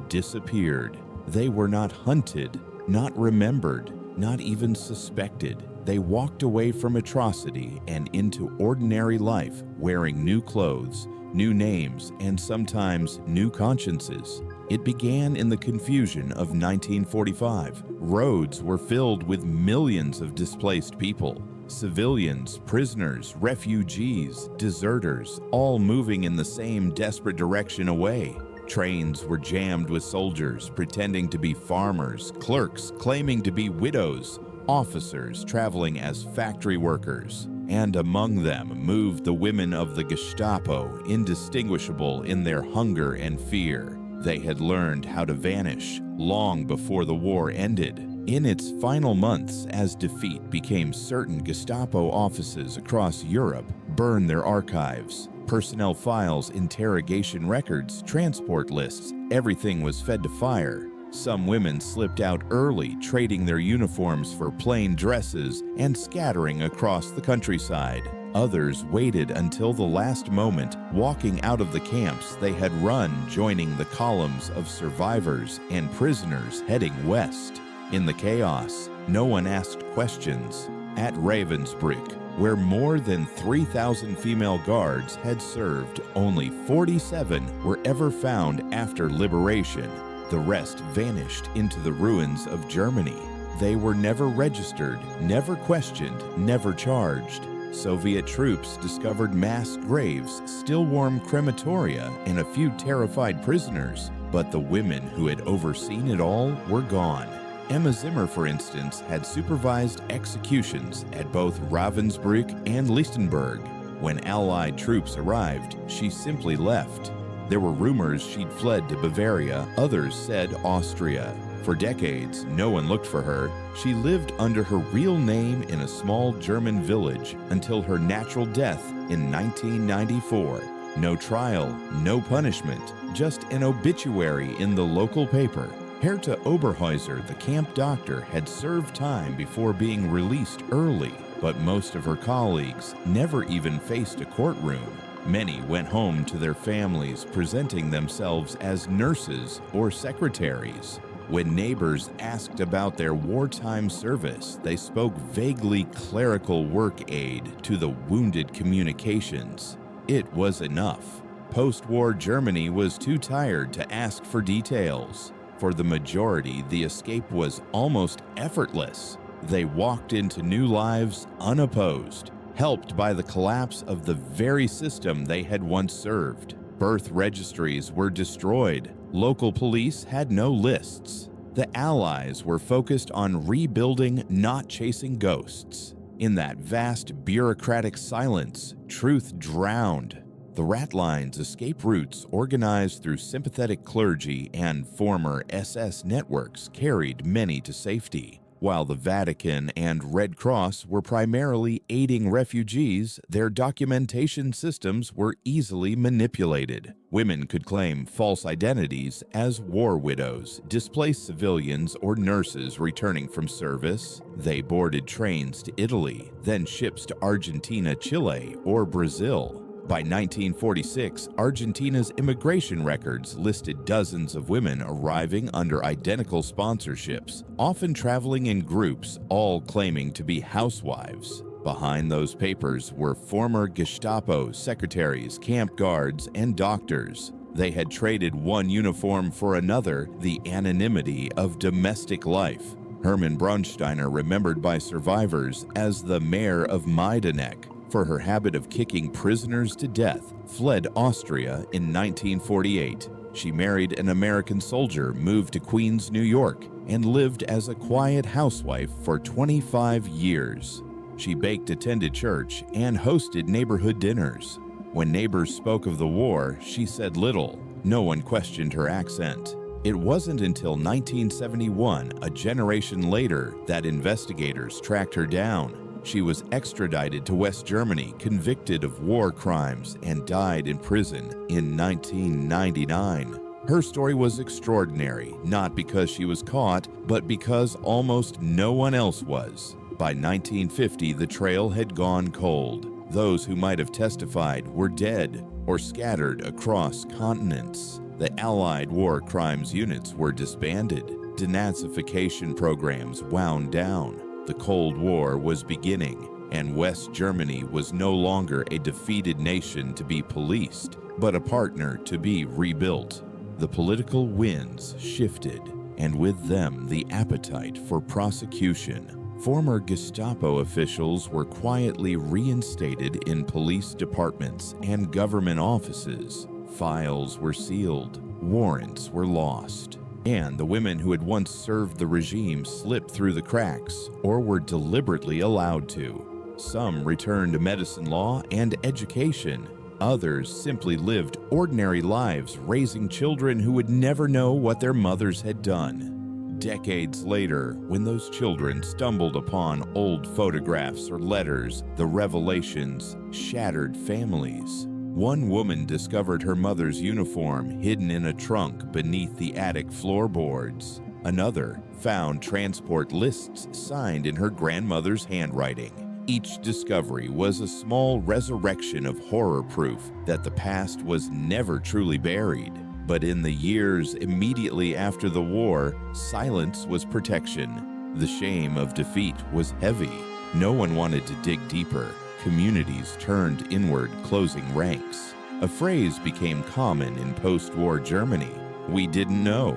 disappeared. They were not hunted, not remembered, not even suspected. They walked away from atrocity and into ordinary life, wearing new clothes, new names, and sometimes new consciences. It began in the confusion of 1945. Roads were filled with millions of displaced people. Civilians, prisoners, refugees, deserters, all moving in the same desperate direction away. Trains were jammed with soldiers pretending to be farmers, clerks claiming to be widows, officers traveling as factory workers, and among them moved the women of the Gestapo, indistinguishable in their hunger and fear. They had learned how to vanish long before the war ended. In its final months, as defeat became certain, Gestapo offices across Europe burned their archives. Personnel files, interrogation records, transport lists, everything was fed to fire. Some women slipped out early, trading their uniforms for plain dresses and scattering across the countryside. Others waited until the last moment, walking out of the camps they had run, joining the columns of survivors and prisoners heading west. In the chaos, no one asked questions. At Ravensbrück, where more than 3,000 female guards had served, only 47 were ever found after liberation. The rest vanished into the ruins of Germany. They were never registered, never questioned, never charged. Soviet troops discovered mass graves, still warm crematoria, and a few terrified prisoners, but the women who had overseen it all were gone. Emma Zimmer, for instance, had supervised executions at both Ravensbrück and Lichtenberg. When Allied troops arrived, she simply left. There were rumors she'd fled to Bavaria, others said Austria. For decades, no one looked for her. She lived under her real name in a small German village until her natural death in 1994. No trial, no punishment, just an obituary in the local paper. Herta Oberhäuser, the camp doctor, had served time before being released early, but most of her colleagues never even faced a courtroom. Many went home to their families, presenting themselves as nurses or secretaries. When neighbors asked about their wartime service, they spoke vaguely clerical work aid to the wounded communications. It was enough. Post-war Germany was too tired to ask for details. For the majority, the escape was almost effortless. They walked into new lives unopposed, helped by the collapse of the very system they had once served. Birth registries were destroyed. Local police had no lists. The Allies were focused on rebuilding, not chasing ghosts. In that vast bureaucratic silence, truth drowned. The Ratlines escape routes organized through sympathetic clergy and former SS networks carried many to safety. While the Vatican and Red Cross were primarily aiding refugees, their documentation systems were easily manipulated. Women could claim false identities as war widows, displaced civilians, or nurses returning from service. They boarded trains to Italy, then ships to Argentina, Chile, or Brazil. By 1946, Argentina's immigration records listed dozens of women arriving under identical sponsorships, often traveling in groups, all claiming to be housewives. Behind those papers were former Gestapo secretaries, camp guards, and doctors. They had traded one uniform for another, the anonymity of domestic life. Hermann Braunsteiner, remembered by survivors as the mayor of Majdanek, for her habit of kicking prisoners to death, fled Austria in 1948. She married an American soldier, moved to Queens, New York, and lived as a quiet housewife for 25 years. She baked, attended church, and hosted neighborhood dinners. When neighbors spoke of the war, she said little. No one questioned her accent. It wasn't until 1971, a generation later, that investigators tracked her down. She was extradited to West Germany, convicted of war crimes, and died in prison in 1999. Her story was extraordinary, not because she was caught, but because almost no one else was. By 1950, the trail had gone cold. Those who might have testified were dead or scattered across continents. The Allied war crimes units were disbanded. Denazification programs wound down. The Cold War was beginning, and West Germany was no longer a defeated nation to be policed, but a partner to be rebuilt. The political winds shifted, and with them the appetite for prosecution. Former Gestapo officials were quietly reinstated in police departments and government offices. Files were sealed, warrants were lost. And the women who had once served the regime slipped through the cracks or were deliberately allowed to. Some returned to medicine, law, and education. Others simply lived ordinary lives, raising children who would never know what their mothers had done. Decades later, when those children stumbled upon old photographs or letters, the revelations shattered families. One woman discovered her mother's uniform hidden in a trunk beneath the attic floorboards. Another found transport lists signed in her grandmother's handwriting. Each discovery was a small resurrection of horror proof that the past was never truly buried. But in the years immediately after the war, silence was protection. The shame of defeat was heavy. No one wanted to dig deeper. Communities turned inward, closing ranks. A phrase became common in post-war Germany: "We didn't know."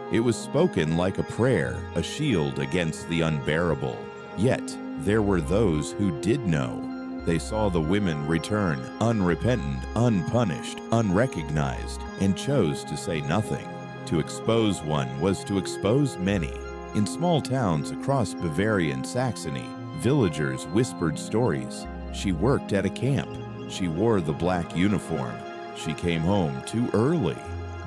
It was spoken like a prayer, a shield against the unbearable. Yet, there were those who did know. They saw the women return, unrepentant, unpunished, unrecognized, and chose to say nothing. To expose one was to expose many. In small towns across Bavaria and Saxony, villagers whispered stories. She worked at a camp. She wore the black uniform. she came home too early.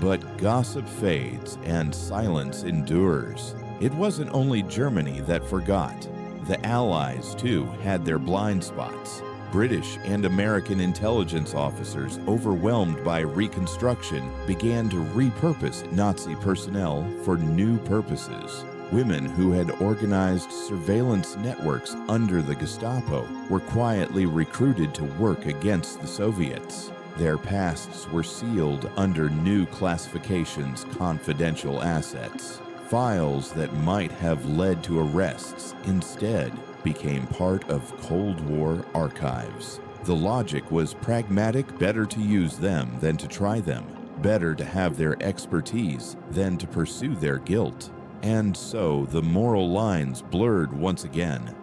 But gossip fades and silence endures. It wasn't only Germany that forgot. The Allies, too, had their blind spots. British and American intelligence officers, overwhelmed by Reconstruction, began to repurpose Nazi personnel for new purposes. Women who had organized surveillance networks under the Gestapo were quietly recruited to work against the Soviets. Their pasts were sealed under new classifications, confidential assets. Files that might have led to arrests instead became part of Cold War archives. The logic was pragmatic, better to use them than to try them, better to have their expertise than to pursue their guilt. And so the moral lines blurred once again.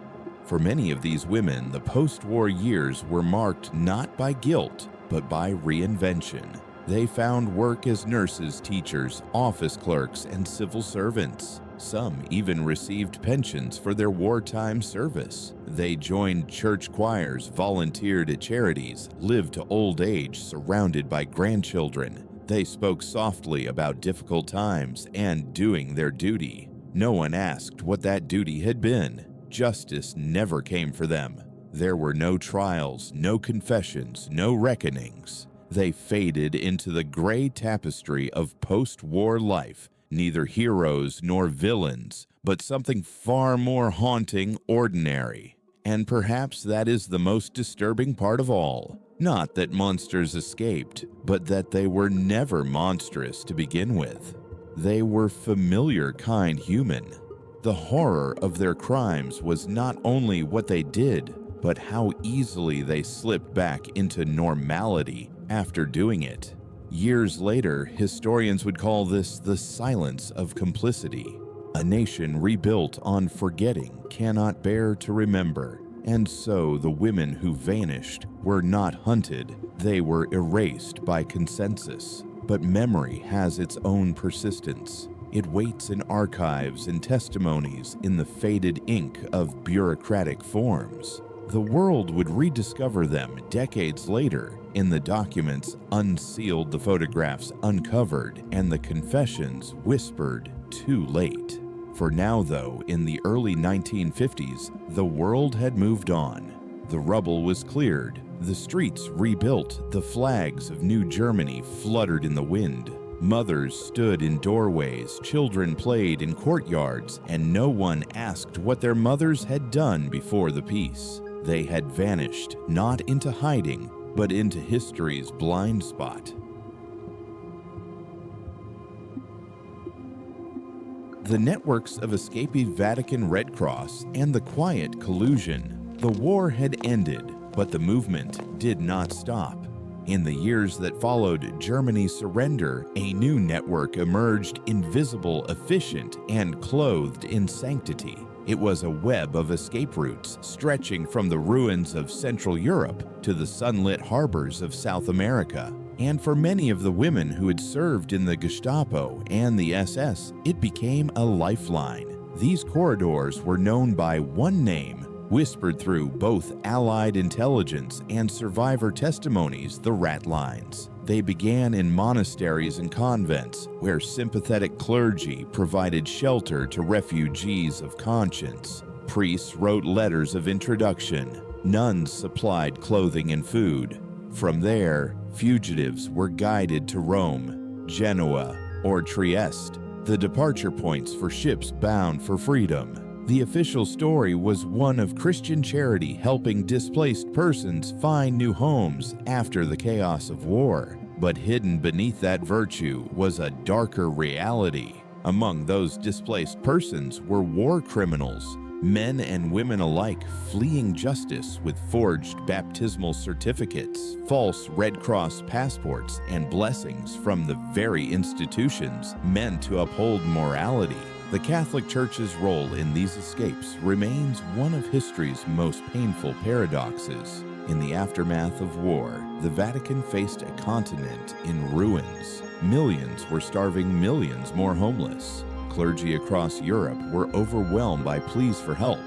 For many of these women, the post-war years were marked not by guilt, but by reinvention. They found work as nurses, teachers, office clerks, and civil servants. Some even received pensions for their wartime service. They joined church choirs, volunteered at charities, lived to old age surrounded by grandchildren. They spoke softly about difficult times and doing their duty. No one asked what that duty had been. Justice never came for them. There were no trials, no confessions, no reckonings. They faded into the gray tapestry of post-war life, neither heroes nor villains, but something far more haunting, ordinary. And perhaps that is the most disturbing part of all. Not that monsters escaped, but that they were never monstrous to begin with. They were familiar kind human. The horror of their crimes was not only what they did, but how easily they slipped back into normality after doing it. Years later, historians would call this the silence of complicity. A nation rebuilt on forgetting cannot bear to remember. And so the women who vanished were not hunted, they were erased by consensus. But memory has its own persistence. It waits in archives and testimonies in the faded ink of bureaucratic forms. The world would rediscover them decades later in the documents unsealed, the photographs uncovered, and the confessions whispered too late. For now, though, in the early 1950s, the world had moved on. The rubble was cleared, the streets rebuilt, the flags of New Germany fluttered in the wind. Mothers stood in doorways, children played in courtyards, and no one asked what their mothers had done before the peace. They had vanished, not into hiding, but into history's blind spot. The networks of escapee Vatican Red Cross and the quiet collusion. The war had ended, but the movement did not stop. In the years that followed Germany's surrender, a new network emerged, invisible, efficient, and clothed in sanctity. It was a web of escape routes stretching from the ruins of Central Europe to the sunlit harbors of South America. And for many of the women who had served in the Gestapo and the SS, it became a lifeline. These corridors were known by one name, whispered through both Allied intelligence and survivor testimonies, the rat lines. They began in monasteries and convents, where sympathetic clergy provided shelter to refugees of conscience. Priests wrote letters of introduction. Nuns supplied clothing and food. From there, fugitives were guided to Rome, Genoa, or Trieste, the departure points for ships bound for freedom. The official story was one of Christian charity helping displaced persons find new homes after the chaos of war. But hidden beneath that virtue was a darker reality. Among those displaced persons were war criminals, men and women alike fleeing justice with forged baptismal certificates, false Red Cross passports, and blessings from the very institutions meant to uphold morality. The Catholic Church's role in these escapes remains one of history's most painful paradoxes. In the aftermath of war, the Vatican faced a continent in ruins. Millions were starving, millions more homeless. Clergy across Europe were overwhelmed by pleas for help.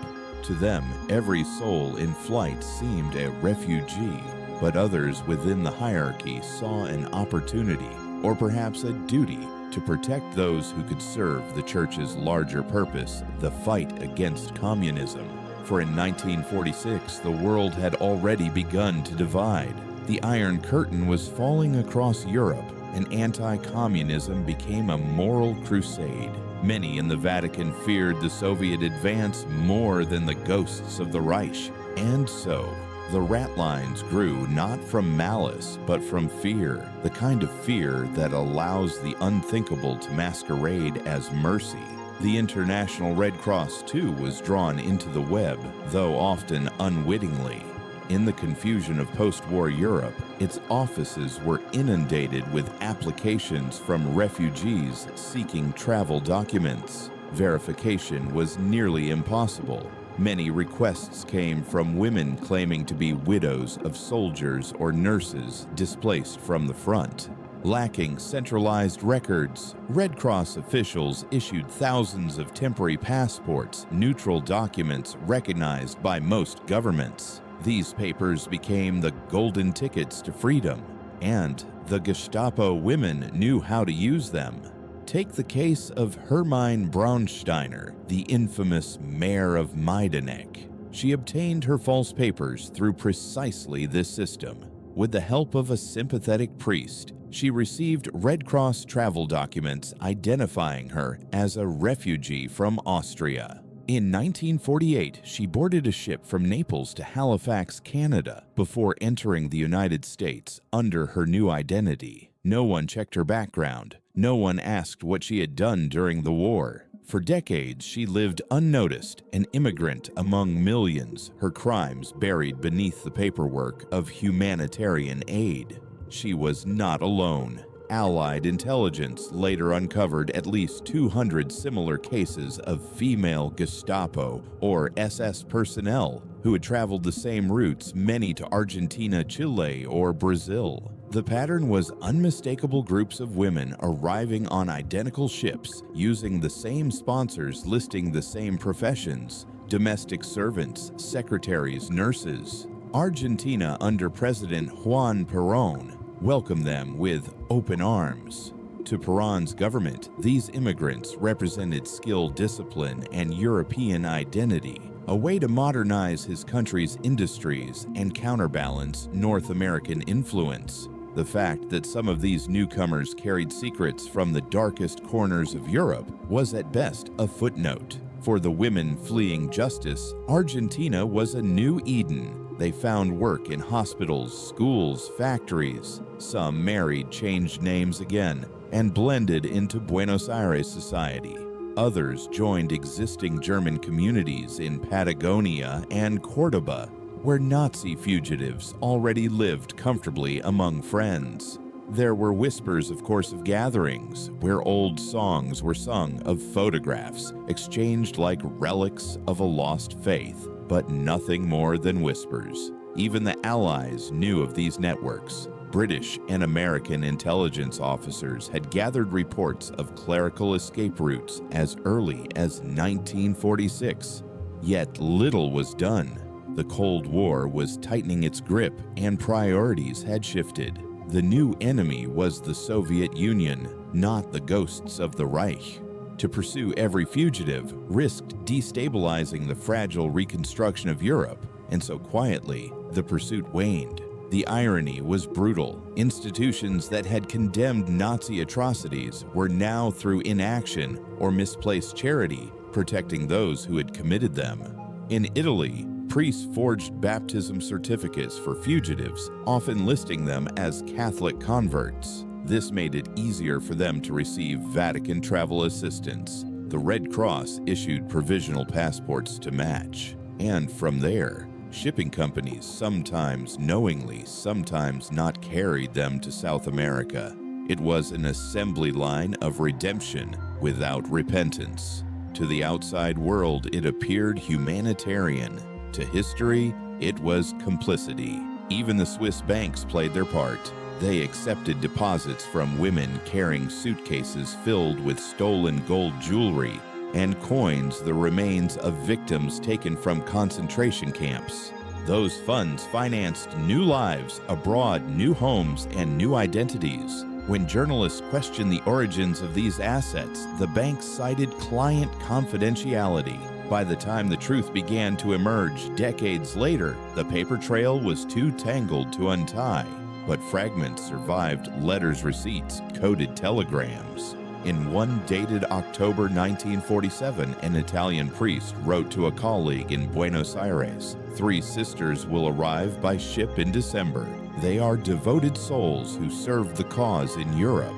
To them, every soul in flight seemed a refugee. but others within the hierarchy saw an opportunity, or perhaps a duty, to protect those who could serve the church's larger purpose, the fight against communism. For in 1946, the world had already begun to divide. The Iron Curtain was falling across Europe, and anti-communism became a moral crusade. Many in the Vatican feared the Soviet advance more than the ghosts of the Reich. And so, the rat lines grew not from malice, but from fear, the kind of fear that allows the unthinkable to masquerade as mercy. The International Red Cross, too, was drawn into the web, though often unwittingly. In the confusion of post-war Europe, its offices were inundated with applications from refugees seeking travel documents. Verification was nearly impossible. Many requests came from women claiming to be widows of soldiers or nurses displaced from the front. Lacking centralized records, Red Cross officials issued thousands of temporary passports, neutral documents recognized by most governments. These papers became the golden tickets to freedom, and the Gestapo women knew how to use them. Take the case of Hermine Braunsteiner, the infamous mayor of Majdanek. She obtained her false papers through precisely this system. With the help of a sympathetic priest, she received Red Cross travel documents identifying her as a refugee from Austria. In 1948, she boarded a ship from Naples to Halifax, Canada, before entering the United States under her new identity. No one checked her background. No one asked what she had done during the war. For decades, she lived unnoticed, an immigrant among millions, her crimes buried beneath the paperwork of humanitarian aid. She was not alone. Allied intelligence later uncovered at least 200 similar cases of female Gestapo or SS personnel who had traveled the same routes, many to Argentina, Chile, or Brazil. The pattern was unmistakable groups of women arriving on identical ships, using the same sponsors listing the same professions: domestic servants, secretaries, nurses. Argentina under President Juan Perón welcomed them with open arms. To Perón's government, these immigrants represented skill, discipline, and European identity, a way to modernize his country's industries and counterbalance North American influence. The fact that some of these newcomers carried secrets from the darkest corners of Europe was at best a footnote. For the women fleeing justice, Argentina was a new Eden. They found work in hospitals, schools, factories. Some married, changed names again, and blended into Buenos Aires society. Others joined existing German communities in Patagonia and Cordoba, where Nazi fugitives already lived comfortably among friends. There were whispers, of course, of gatherings, where old songs were sung, of photographs, exchanged like relics of a lost faith, but nothing more than whispers. Even the Allies knew of these networks. British and American intelligence officers had gathered reports of clerical escape routes as early as 1946. Yet little was done. The Cold War was tightening its grip, and priorities had shifted. The new enemy was the Soviet Union, not the ghosts of the Reich. To pursue every fugitive risked destabilizing the fragile reconstruction of Europe, and so quietly, the pursuit waned. The irony was brutal. Institutions that had condemned Nazi atrocities were now, through inaction or misplaced charity, protecting those who had committed them. In Italy, priests forged baptism certificates for fugitives, often listing them as Catholic converts. This made it easier for them to receive Vatican travel assistance. The Red Cross issued provisional passports to match. And from there, shipping companies sometimes knowingly, sometimes not carried them to South America. It was an assembly line of redemption without repentance. To the outside world, it appeared humanitarian. To history, it was complicity. Even the Swiss banks played their part. They accepted deposits from women carrying suitcases filled with stolen gold jewelry and coins, the remains of victims taken from concentration camps. Those funds financed new lives abroad, new homes, and new identities. When journalists questioned the origins of these assets, the bank cited client confidentiality. By the time the truth began to emerge decades later, the paper trail was too tangled to untie. But fragments survived letters, receipts, coded telegrams. In one dated October 1947, an Italian priest wrote to a colleague in Buenos Aires, "3 sisters will arrive by ship in December. They are devoted souls who served the cause in Europe.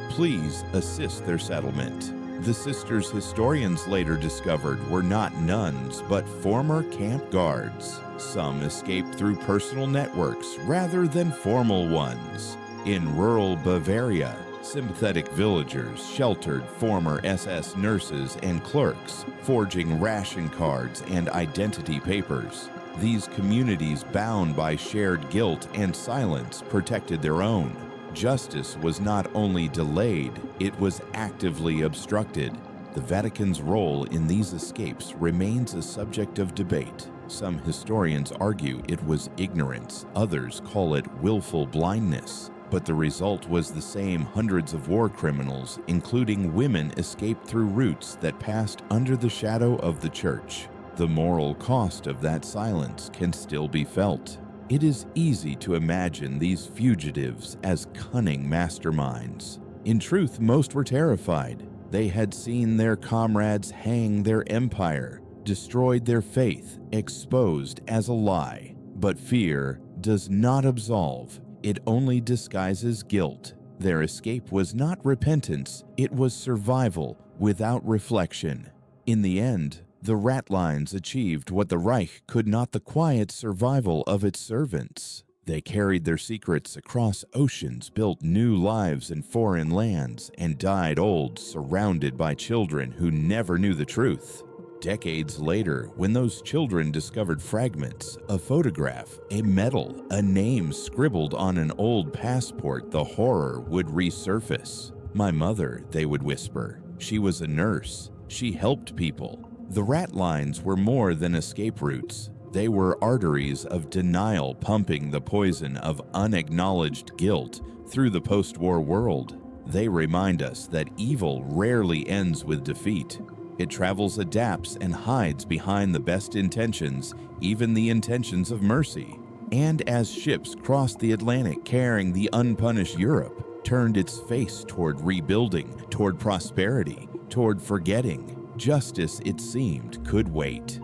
Please assist their settlement." The sisters, historians later discovered, were not nuns, but former camp guards. Some escaped through personal networks rather than formal ones. In rural Bavaria, sympathetic villagers sheltered former SS nurses and clerks, forging ration cards and identity papers. These communities, bound by shared guilt and silence, protected their own. Justice was not only delayed, it was actively obstructed. The Vatican's role in these escapes remains a subject of debate. Some historians argue it was ignorance, others call it willful blindness. But the result was the same: hundreds of war criminals, including women, escaped through routes that passed under the shadow of the church. The moral cost of that silence can still be felt. It is easy to imagine these fugitives as cunning masterminds. In truth, most were terrified. They had seen their comrades hang their empire, destroyed their faith, exposed as a lie. But fear does not absolve. It only disguises guilt. Their escape was not repentance, it was survival without reflection. In the end, the Ratlines achieved what the Reich could not: the quiet survival of its servants. They carried their secrets across oceans, built new lives in foreign lands, and died old, surrounded by children who never knew the truth. Decades later, when those children discovered fragments, a photograph, a medal, a name scribbled on an old passport, the horror would resurface. "My mother," they would whisper. "She was a nurse. She helped people." The Ratlines were more than escape routes. They were arteries of denial, pumping the poison of unacknowledged guilt through the post-war world. They remind us that evil rarely ends with defeat. It travels, adapts, and hides behind the best intentions, even the intentions of mercy. And as ships crossed the Atlantic carrying the unpunished, Europe turned its face toward rebuilding, toward prosperity, toward forgetting. Justice, it seemed, could wait.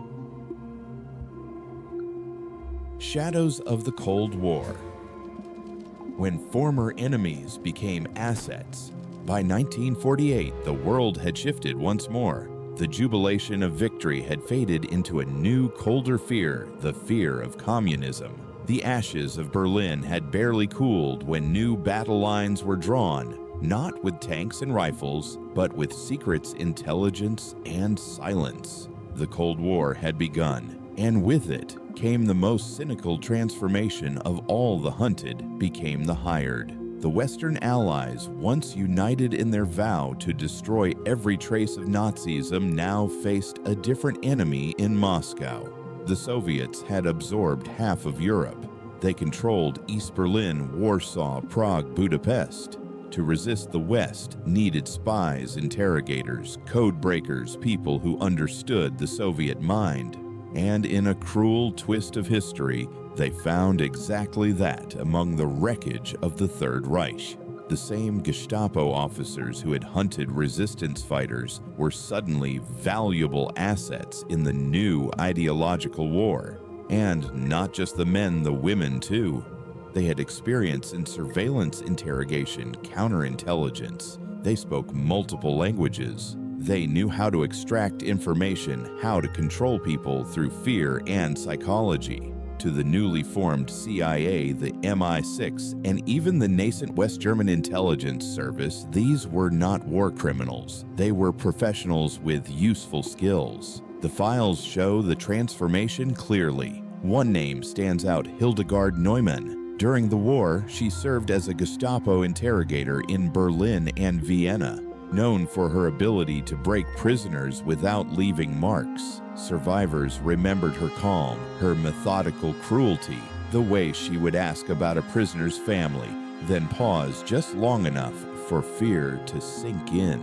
Shadows of the Cold War. When former enemies became assets. By 1948, the world had shifted once more. The jubilation of victory had faded into a new, colder fear, the fear of communism. The ashes of Berlin had barely cooled when new battle lines were drawn, not with tanks and rifles, but with secrets, intelligence, and silence. The Cold War had begun, and with it came the most cynical transformation of all. The hunted became the hired. The Western Allies, once united in their vow to destroy every trace of Nazism, now faced a different enemy in Moscow. The Soviets had absorbed half of Europe. They controlled East Berlin, Warsaw, Prague, Budapest. To resist the West needed spies, interrogators, code breakers, people who understood the Soviet mind. And in a cruel twist of history, they found exactly that among the wreckage of the Third Reich. The same Gestapo officers who had hunted resistance fighters were suddenly valuable assets in the new ideological war. And not just the men, the women too. They had experience in surveillance, interrogation, counterintelligence. They spoke multiple languages. They knew how to extract information, how to control people through fear and psychology. To the newly formed CIA, the MI6, and even the nascent West German intelligence service, these were not war criminals. They were professionals with useful skills. The files show the transformation clearly. One name stands out: Hildegard Neumann. During the war, she served as a Gestapo interrogator in Berlin and Vienna. Known for her ability to break prisoners without leaving marks, survivors remembered her calm, her methodical cruelty, the way she would ask about a prisoner's family, then pause just long enough for fear to sink in.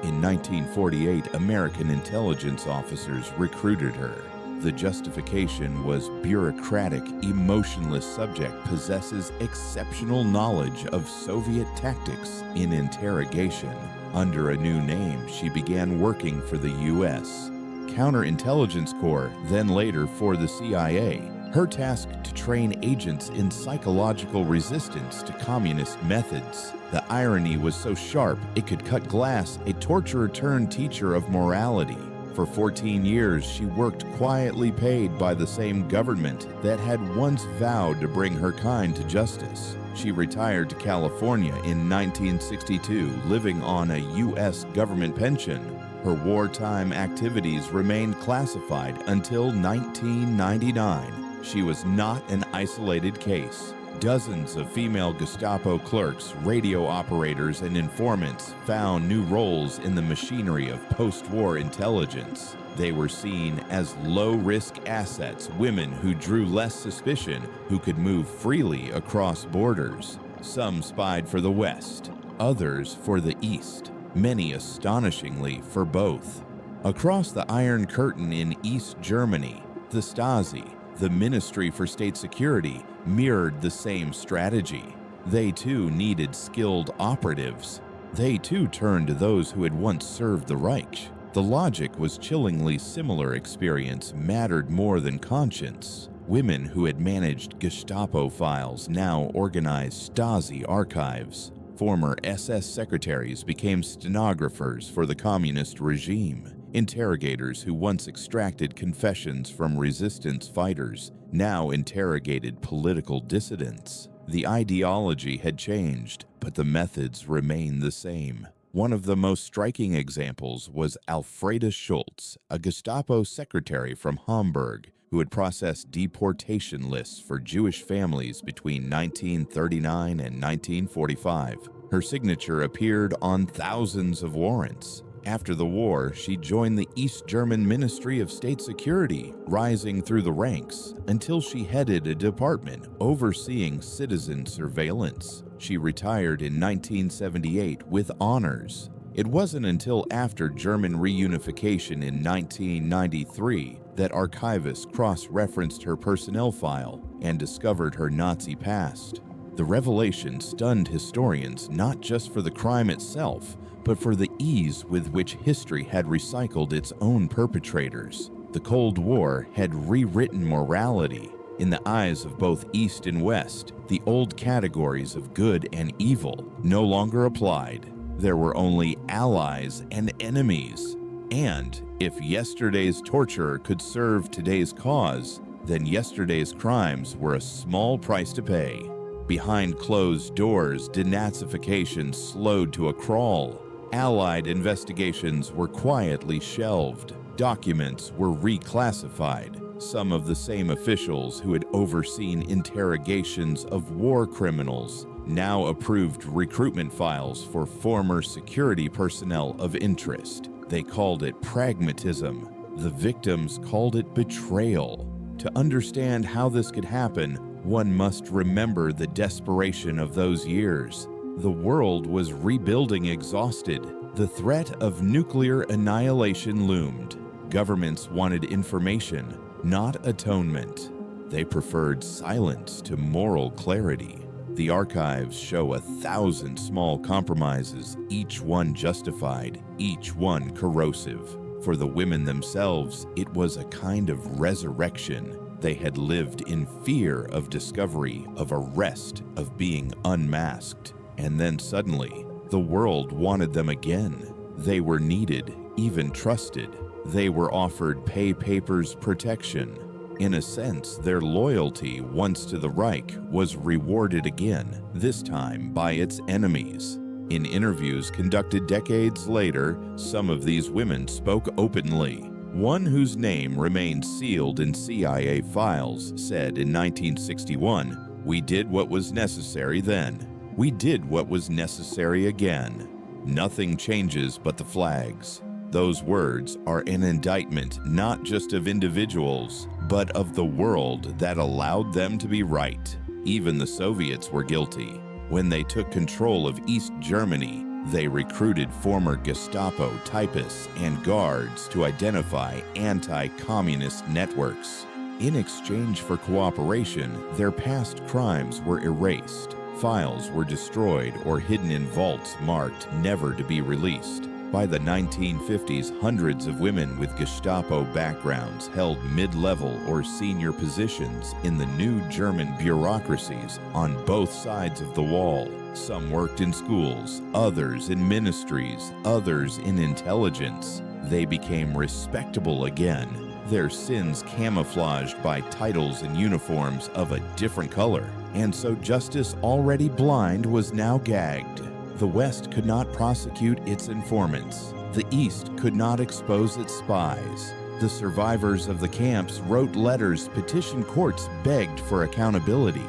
In 1948, American intelligence officers recruited her. The justification was bureaucratic, emotionless subject possesses exceptional knowledge of Soviet tactics in interrogation. Under a new name, she began working for the U.S. Counterintelligence Corps, then later for the CIA. Her task to train agents in psychological resistance to communist methods. The irony was so sharp it could cut glass, a torturer turned teacher of morality. For 14 years, she worked quietly paid by the same government that had once vowed to bring her kind to justice. She retired to California in 1962, living on a U.S. government pension. Her wartime activities remained classified until 1999. She was not an isolated case. Dozens of female Gestapo clerks, radio operators, and informants found new roles in the machinery of post-war intelligence. They were seen as low-risk assets, women who drew less suspicion, who could move freely across borders. Some spied for the West, others for the East, many astonishingly for both. Across the Iron Curtain in East Germany, the Stasi, the Ministry for State Security, mirrored the same strategy. They too needed skilled operatives. They too turned to those who had once served the Reich. The logic was chillingly similar. Experience mattered more than conscience. Women who had managed Gestapo files now organized Stasi archives. Former SS secretaries became stenographers for the communist regime. Interrogators who once extracted confessions from resistance fighters now interrogated political dissidents. The ideology had changed, but the methods remained the same. One of the most striking examples was Alfreda Schultz, a Gestapo secretary from Hamburg, who had processed deportation lists for Jewish families between 1939 and 1945. Her signature appeared on thousands of warrants. After the war, she joined the East German Ministry of State Security, rising through the ranks until she headed a department overseeing citizen surveillance. She retired in 1978 with honors. It wasn't until after German reunification in 1993 that archivists cross-referenced her personnel file and discovered her Nazi past. The revelation stunned historians not just for the crime itself, but for the ease with which history had recycled its own perpetrators. The Cold War had rewritten morality. In the eyes of both East and West, the old categories of good and evil no longer applied. There were only allies and enemies. And if yesterday's torturer could serve today's cause, then yesterday's crimes were a small price to pay. Behind closed doors, denazification slowed to a crawl. Allied investigations were quietly shelved. Documents were reclassified. Some of the same officials who had overseen interrogations of war criminals now approved recruitment files for former security personnel of interest. They called it pragmatism. The victims called it betrayal. To understand how this could happen, one must remember the desperation of those years. The world was rebuilding exhausted. The threat of nuclear annihilation loomed. Governments wanted information, not atonement. They preferred silence to moral clarity. The archives show 1,000 small compromises, each one justified, each one corrosive. For the women themselves, it was a kind of resurrection. They had lived in fear of discovery, of arrest, of being unmasked. And then suddenly, the world wanted them again. They were needed, even trusted. They were offered pay papers protection. In a sense, their loyalty, once to the Reich, was rewarded again, this time by its enemies. In interviews conducted decades later, some of these women spoke openly. One whose name remained sealed in CIA files said in 1961, "We did what was necessary then. We did what was necessary again." Nothing changes but the flags. Those words are an indictment not just of individuals, but of the world that allowed them to be right. Even the Soviets were guilty. When they took control of East Germany, they recruited former Gestapo typists and guards to identify anti-communist networks. In exchange for cooperation, their past crimes were erased. Files were destroyed or hidden in vaults marked never to be released. By the 1950s, hundreds of women with Gestapo backgrounds held mid-level or senior positions in the new German bureaucracies on both sides of the wall. Some worked in schools, others in ministries, others in intelligence. They became respectable again, their sins camouflaged by titles and uniforms of a different color. And so justice, already blind, was now gagged. The West could not prosecute its informants. The East could not expose its spies. The survivors of the camps wrote letters, petitioned courts, begged for accountability.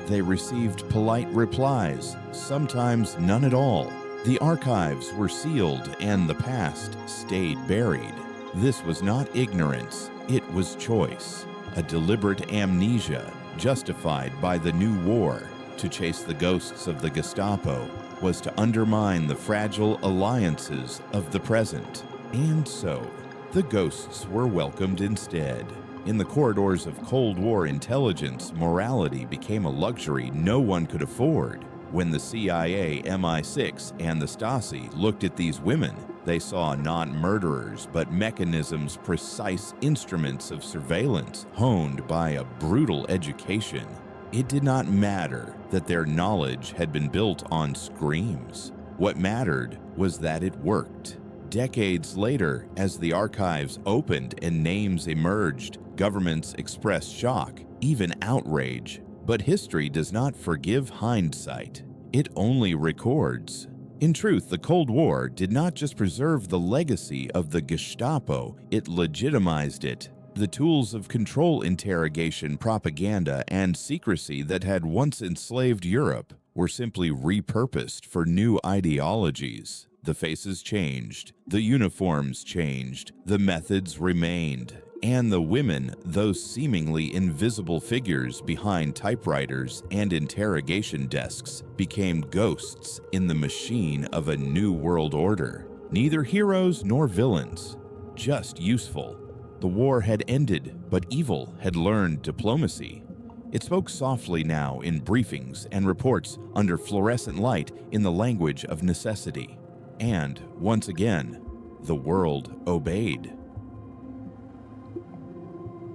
They received polite replies, sometimes none at all. The archives were sealed and the past stayed buried. This was not ignorance, it was choice, a deliberate amnesia justified by the new war. To chase the ghosts of the Gestapo was to undermine the fragile alliances of the present. And so, the ghosts were welcomed instead. In the corridors of Cold War intelligence, morality became a luxury no one could afford. When the CIA, MI6, and the Stasi looked at these women, they saw not murderers, but mechanisms, precise instruments of surveillance, honed by a brutal education. It did not matter that their knowledge had been built on screams. What mattered was that it worked. Decades later, as the archives opened and names emerged, governments expressed shock, even outrage. But history does not forgive hindsight. It only records. In truth, the Cold War did not just preserve the legacy of the Gestapo, it legitimized it. The tools of control, interrogation, propaganda, and secrecy that had once enslaved Europe were simply repurposed for new ideologies. The faces changed, the uniforms changed, the methods remained, and the women, those seemingly invisible figures behind typewriters and interrogation desks, became ghosts in the machine of a new world order. Neither heroes nor villains, just useful. The war had ended, but evil had learned diplomacy. It spoke softly now in briefings and reports under fluorescent light in the language of necessity. And, once again, the world obeyed.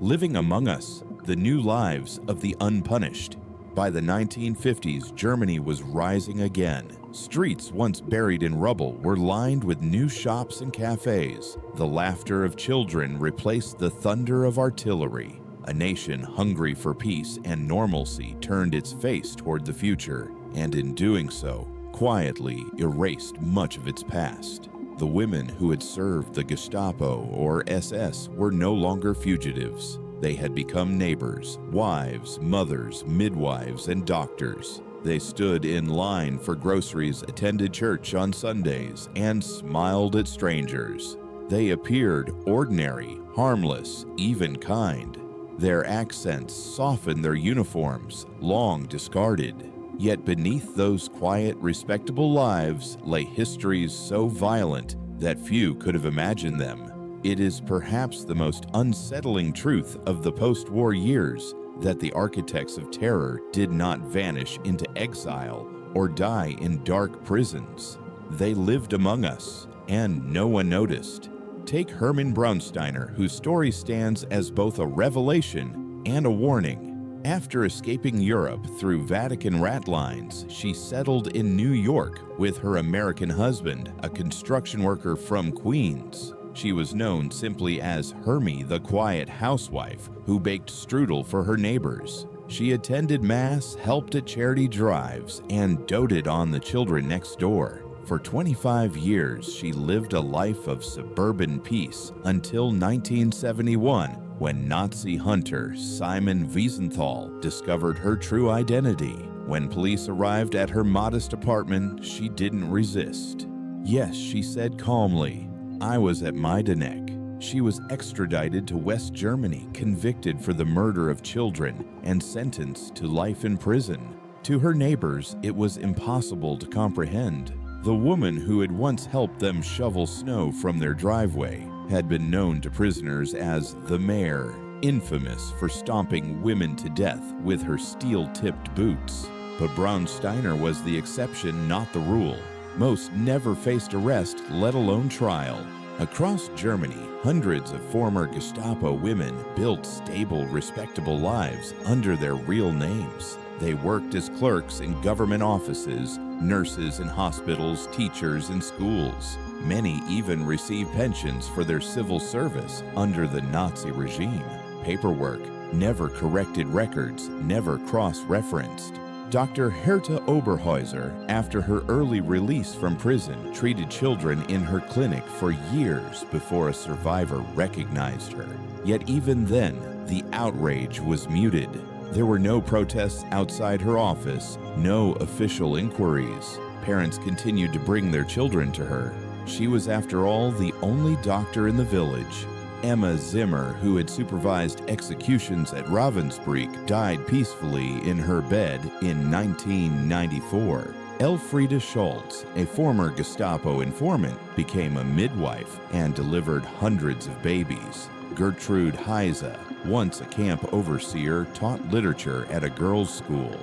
Living among us, the new lives of the unpunished. By the 1950s, Germany was rising again. Streets once buried in rubble were lined with new shops and cafes. The laughter of children replaced the thunder of artillery. A nation hungry for peace and normalcy turned its face toward the future, and in doing so, quietly erased much of its past. The women who had served the Gestapo or SS were no longer fugitives. They had become neighbors, wives, mothers, midwives, and doctors. They stood in line for groceries, attended church on Sundays, and smiled at strangers. They appeared ordinary, harmless, even kind. Their accents softened their uniforms, long discarded. Yet beneath those quiet, respectable lives lay histories so violent that few could have imagined them. It is perhaps the most unsettling truth of the post-war years that the architects of terror did not vanish into exile or die in dark prisons. They lived among us, and no one noticed. Take Hermann Braunsteiner, whose story stands as both a revelation and a warning. After escaping Europe through Vatican rat lines, she settled in New York with her American husband, a construction worker from Queens. She was known simply as Hermie, the quiet housewife who baked strudel for her neighbors. She attended Mass, helped at charity drives, and doted on the children next door. For 25 years, she lived a life of suburban peace until 1971, when Nazi hunter Simon Wiesenthal discovered her true identity. When police arrived at her modest apartment, she didn't resist. Yes, she said calmly. I was at Majdanek. She was extradited to West Germany, convicted for the murder of children, and sentenced to life in prison. To her neighbors, it was impossible to comprehend. The woman who had once helped them shovel snow from their driveway had been known to prisoners as the Mare, infamous for stomping women to death with her steel-tipped boots. But Braunsteiner was the exception, not the rule. Most never faced arrest, let alone trial. Across Germany, hundreds of former Gestapo women built stable, respectable lives under their real names. They worked as clerks in government offices, nurses in hospitals, teachers in schools. Many even received pensions for their civil service under the Nazi regime. Paperwork, never corrected records, never cross-referenced. Dr. Herta Oberhäuser, after her early release from prison, treated children in her clinic for years before a survivor recognized her. Yet even then, the outrage was muted. There were no protests outside her office, no official inquiries. Parents continued to bring their children to her. She was, after all, the only doctor in the village. Emma Zimmer, who had supervised executions at Ravensbrück, died peacefully in her bed in 1994. Elfriede Schultz, a former Gestapo informant, became a midwife and delivered hundreds of babies. Gertrude Heise, once a camp overseer, taught literature at a girls' school.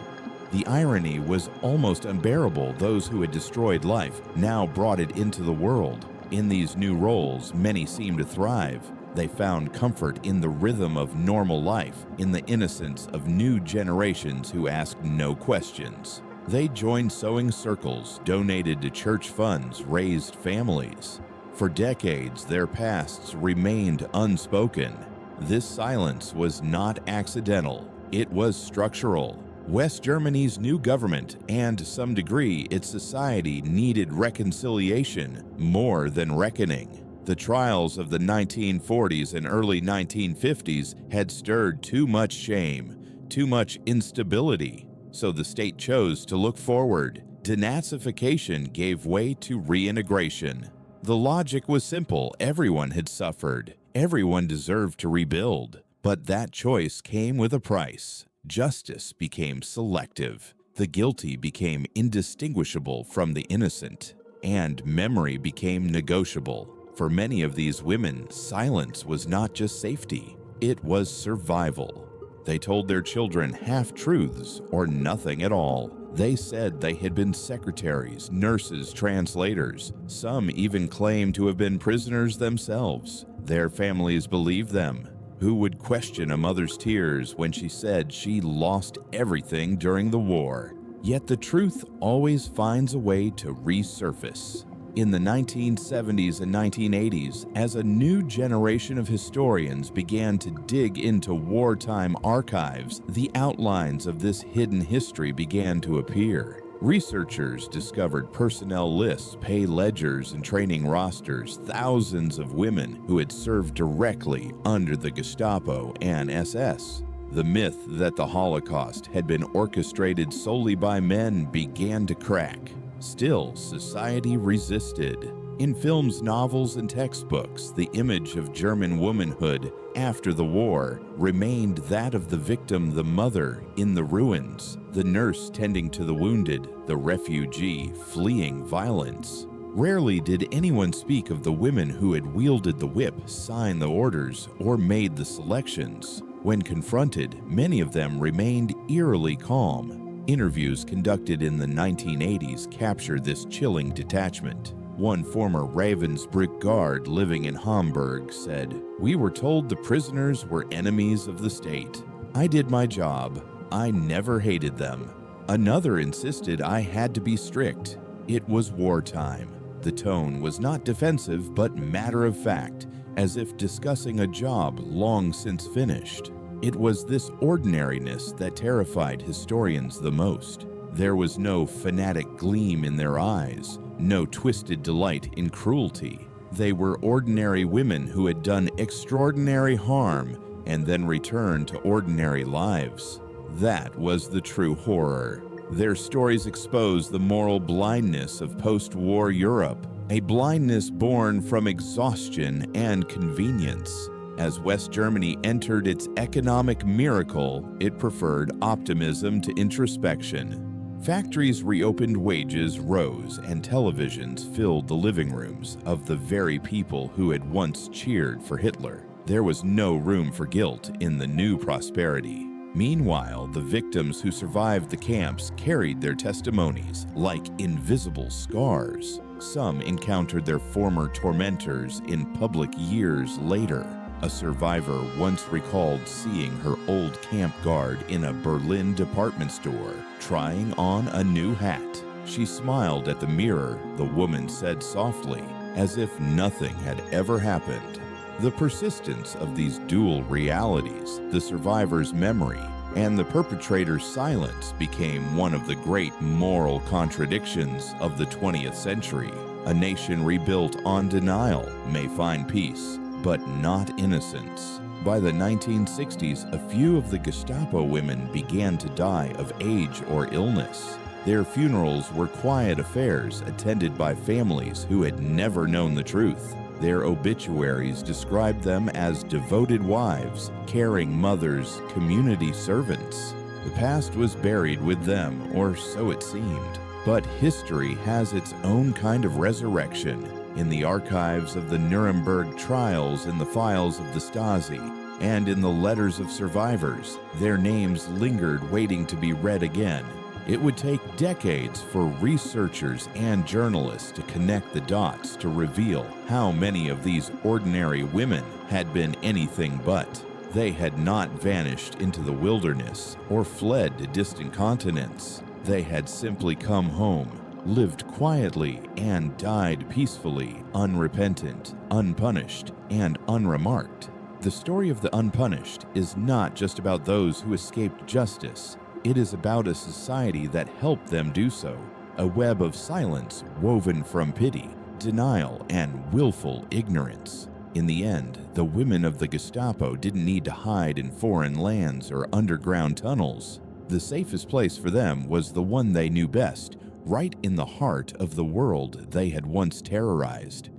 The irony was almost unbearable. Those who had destroyed life now brought it into the world. In these new roles, many seemed to thrive. They found comfort in the rhythm of normal life, in the innocence of new generations who asked no questions. They joined sewing circles, donated to church funds, raised families. For decades, their pasts remained unspoken. This silence was not accidental. It was structural. West Germany's new government, and to some degree its society, needed reconciliation more than reckoning. The trials of the 1940s and early 1950s had stirred too much shame, too much instability, so the state chose to look forward. Denazification gave way to reintegration. The logic was simple. Everyone had suffered. Everyone deserved to rebuild. But that choice came with a price. Justice became selective. The guilty became indistinguishable from the innocent. And memory became negotiable. For many of these women, silence was not just safety, it was survival. They told their children half-truths or nothing at all. They said they had been secretaries, nurses, translators. Some even claimed to have been prisoners themselves. Their families believed them. Who would question a mother's tears when she said she lost everything during the war? Yet the truth always finds a way to resurface. In the 1970s and 1980s, as a new generation of historians began to dig into wartime archives, the outlines of this hidden history began to appear. Researchers discovered personnel lists, pay ledgers, and training rosters, thousands of women who had served directly under the Gestapo and SS. The myth that the Holocaust had been orchestrated solely by men began to crack. Still, society resisted. In films, novels, and textbooks, the image of German womanhood after the war remained that of the victim, the mother, in the ruins, the nurse tending to the wounded, the refugee fleeing violence. Rarely did anyone speak of the women who had wielded the whip, signed the orders, or made the selections. When confronted, many of them remained eerily calm. Interviews conducted in the 1980s captured this chilling detachment. One former Ravensbrück guard living in Hamburg said, "We were told the prisoners were enemies of the state. I did my job. I never hated them." Another insisted I had to be strict. It was wartime. The tone was not defensive but matter of fact, as if discussing a job long since finished. It was this ordinariness that terrified historians the most. There was no fanatic gleam in their eyes, no twisted delight in cruelty. They were ordinary women who had done extraordinary harm and then returned to ordinary lives. That was the true horror. Their stories exposed the moral blindness of post-war Europe. a blindness born from exhaustion and convenience. As West Germany entered its economic miracle, it preferred optimism to introspection. Factories reopened, wages rose, and televisions filled the living rooms of the very people who had once cheered for Hitler. There was no room for guilt in the new prosperity. Meanwhile, the victims who survived the camps carried their testimonies like invisible scars. Some encountered their former tormentors in public years later. A survivor once recalled seeing her old camp guard in a Berlin department store, trying on a new hat. She smiled at the mirror, the woman said softly, as if nothing had ever happened. The persistence of these dual realities, the survivor's memory, and the perpetrator's silence became one of the great moral contradictions of the 20th century. A nation rebuilt on denial may find peace, but not innocence. By the 1960s, a few of the Gestapo women began to die of age or illness. Their funerals were quiet affairs attended by families who had never known the truth. Their obituaries described them as devoted wives, caring mothers, community servants. The past was buried with them, or so it seemed. But history has its own kind of resurrection. In the archives of the Nuremberg trials, in the files of the Stasi, and in the letters of survivors, their names lingered waiting to be read again. It would take decades for researchers and journalists to connect the dots to reveal how many of these ordinary women had been anything but. They had not vanished into the wilderness or fled to distant continents. They had simply come home, lived quietly, and died peacefully, unrepentant, unpunished, and unremarked. The story of the unpunished is not just about those who escaped justice. It is about a society that helped them do so, a web of silence woven from pity, denial, and willful ignorance. In the end, the women of the Gestapo didn't need to hide in foreign lands or underground tunnels. The safest place for them was the one they knew best, right in the heart of the world they had once terrorized.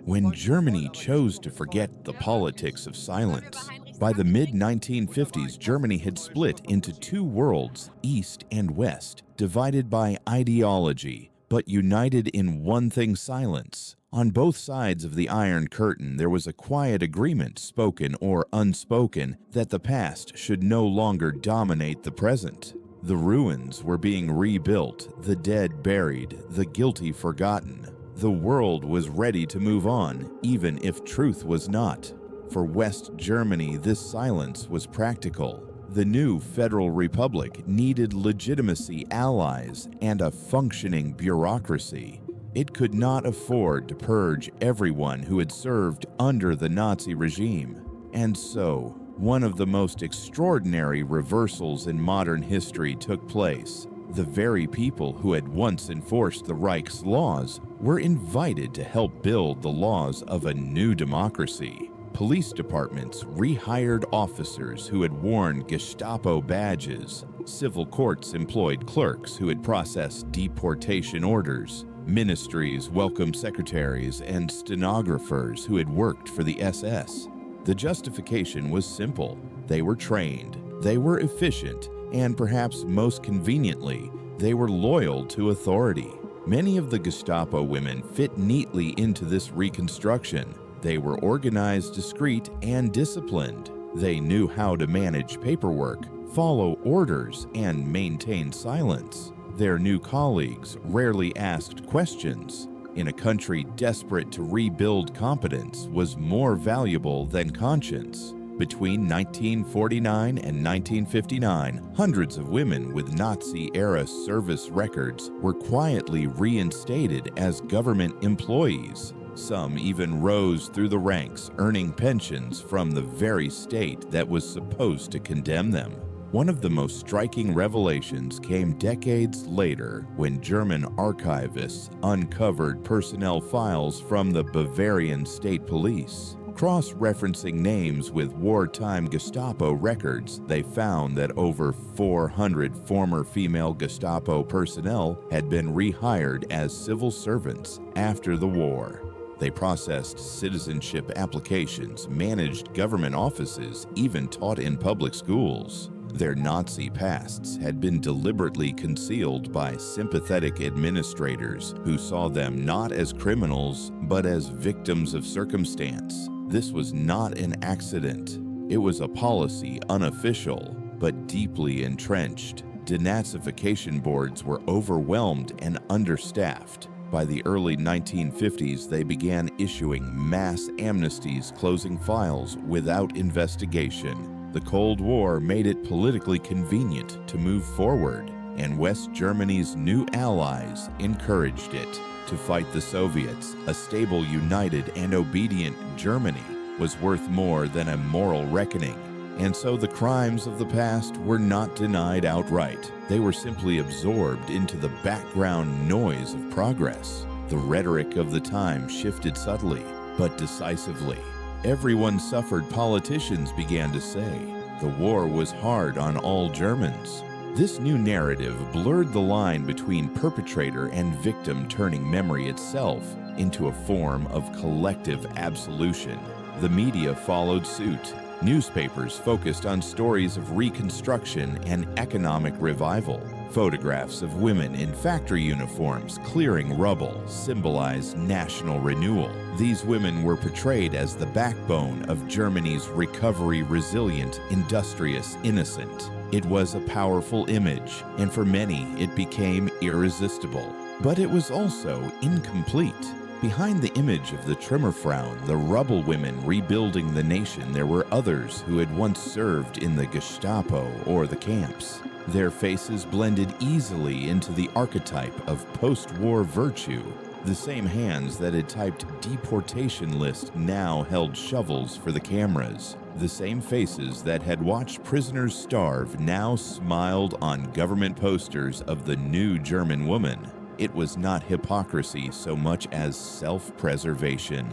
When Germany chose to forget the politics of silence, by the mid-1950s, Germany had split into two worlds, East and West, divided by ideology, but united in one thing: silence. On both sides of the Iron Curtain, there was a quiet agreement, spoken or unspoken, that the past should no longer dominate the present. The ruins were being rebuilt, the dead buried, the guilty forgotten. The world was ready to move on, even if truth was not. For West Germany, this silence was practical. The new Federal Republic needed legitimacy, allies, and a functioning bureaucracy. It could not afford to purge everyone who had served under the Nazi regime. And so, one of the most extraordinary reversals in modern history took place. The very people who had once enforced the Reich's laws were invited to help build the laws of a new democracy. Police departments rehired officers who had worn Gestapo badges. Civil courts employed clerks who had processed deportation orders. Ministries welcomed secretaries and stenographers who had worked for the SS. The justification was simple. They were trained, they were efficient, and perhaps most conveniently, they were loyal to authority. Many of the Gestapo women fit neatly into this reconstruction. They were organized, discreet, and disciplined. They knew how to manage paperwork, follow orders, and maintain silence. Their new colleagues rarely asked questions. In a country desperate to rebuild competence was more valuable than conscience. Between 1949 and 1959, hundreds of women with Nazi-era service records were quietly reinstated as government employees. Some even rose through the ranks, earning pensions from the very state that was supposed to condemn them. One of the most striking revelations came decades later when German archivists uncovered personnel files from the Bavarian state police. Cross-referencing names with wartime Gestapo records, they found that over 400 former female Gestapo personnel had been rehired as civil servants after the war. They processed citizenship applications, managed government offices, even taught in public schools. Their Nazi pasts had been deliberately concealed by sympathetic administrators who saw them not as criminals, but as victims of circumstance. This was not an accident. It was a policy unofficial, but deeply entrenched. Denazification boards were overwhelmed and understaffed. By the early 1950s, they began issuing mass amnesties, closing files without investigation. The Cold War made it politically convenient to move forward, and West Germany's new allies encouraged it. To fight the Soviets, a stable, united, and obedient Germany was worth more than a moral reckoning. And so the crimes of the past were not denied outright. They were simply absorbed into the background noise of progress. The rhetoric of the time shifted subtly, but decisively. Everyone suffered, politicians began to say. The war was hard on all Germans. This new narrative blurred the line between perpetrator and victim, turning memory itself into a form of collective absolution. The media followed suit. Newspapers focused on stories of reconstruction and economic revival. Photographs of women in factory uniforms clearing rubble symbolized national renewal. These women were portrayed as the backbone of Germany's recovery, resilient, industrious, innocent. It was a powerful image, and for many it became irresistible. But it was also incomplete. Behind the image of the Trümmerfrauen, the rubble women rebuilding the nation, there were others who had once served in the Gestapo or the camps. Their faces blended easily into the archetype of post-war virtue. The same hands that had typed deportation list now held shovels for the cameras. The same faces that had watched prisoners starve now smiled on government posters of the new German woman. It was not hypocrisy so much as self-preservation.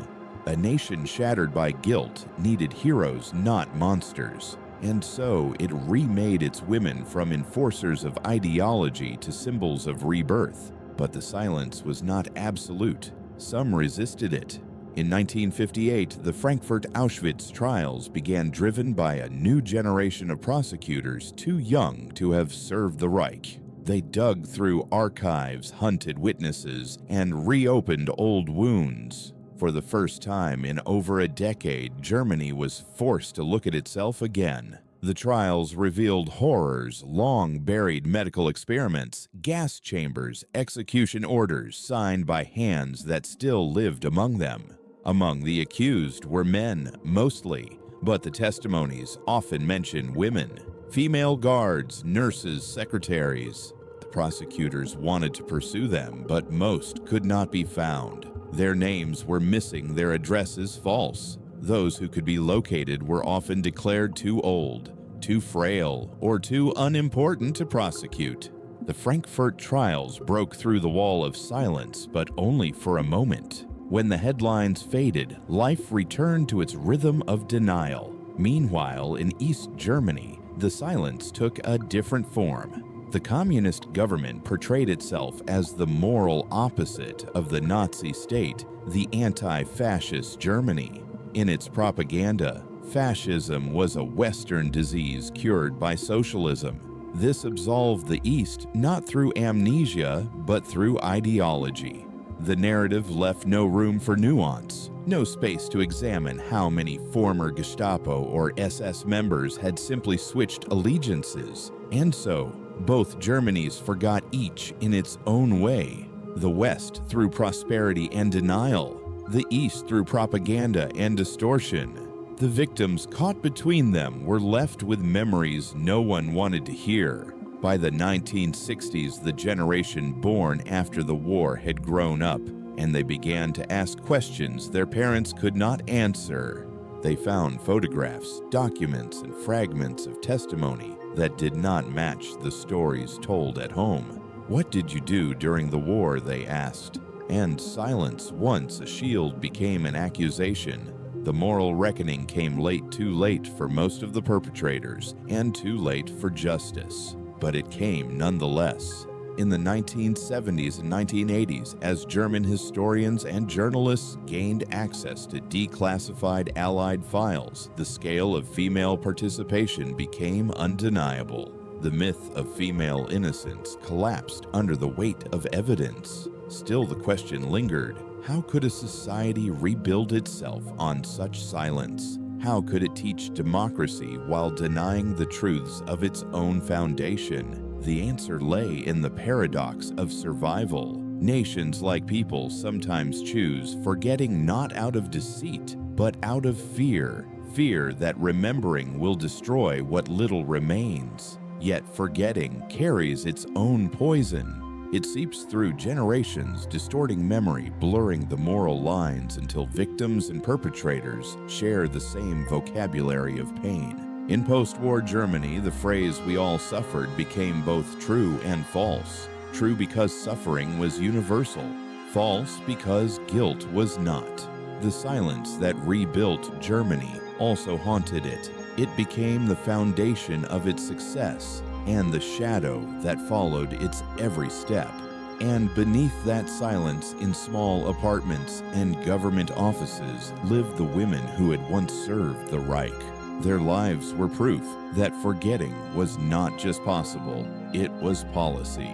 A nation shattered by guilt needed heroes, not monsters. And so it remade its women from enforcers of ideology to symbols of rebirth. But the silence was not absolute. Some resisted it. In 1958, the Frankfurt Auschwitz trials began, driven by a new generation of prosecutors too young to have served the Reich. They dug through archives, hunted witnesses, and reopened old wounds. For the first time in over a decade, Germany was forced to look at itself again. The trials revealed horrors, long-buried medical experiments, gas chambers, execution orders signed by hands that still lived among them. Among the accused were men, mostly, but the testimonies often mention women. Female guards, nurses, secretaries. The prosecutors wanted to pursue them, but most could not be found. Their names were missing, their addresses false. Those who could be located were often declared too old, too frail, or too unimportant to prosecute. The Frankfurt trials broke through the wall of silence, but only for a moment. When the headlines faded, life returned to its rhythm of denial. Meanwhile, in East Germany, the silence took a different form. The communist government portrayed itself as the moral opposite of the Nazi state, the anti-fascist Germany. In its propaganda, fascism was a Western disease cured by socialism. This absolved the East not through amnesia, but through ideology. The narrative left no room for nuance, no space to examine how many former Gestapo or SS members had simply switched allegiances. And so, both Germanys forgot each in its own way. The West through prosperity and denial, the East through propaganda and distortion. The victims caught between them were left with memories no one wanted to hear. By the 1960s, the generation born after the war had grown up, and they began to ask questions their parents could not answer. They found photographs, documents, and fragments of testimony that did not match the stories told at home. What did you do during the war, they asked. And silence, once a shield, became an accusation. The moral reckoning came too late for most of the perpetrators, and too late for justice. But it came nonetheless. In the 1970s and 1980s, as German historians and journalists gained access to declassified Allied files, the scale of female participation became undeniable. The myth of female innocence collapsed under the weight of evidence. Still, the question lingered: how could a society rebuild itself on such silence? How could it teach democracy while denying the truths of its own foundation? The answer lay in the paradox of survival. Nations, like people, sometimes choose forgetting not out of deceit, but out of fear. Fear that remembering will destroy what little remains. Yet forgetting carries its own poison. It seeps through generations, distorting memory, blurring the moral lines until victims and perpetrators share the same vocabulary of pain. In post-war Germany, the phrase "we all suffered" became both true and false. True because suffering was universal. False because guilt was not. The silence that rebuilt Germany also haunted it. It became the foundation of its success and the shadow that followed its every step. And beneath that silence, in small apartments and government offices, lived the women who had once served the Reich. Their lives were proof that forgetting was not just possible, it was policy.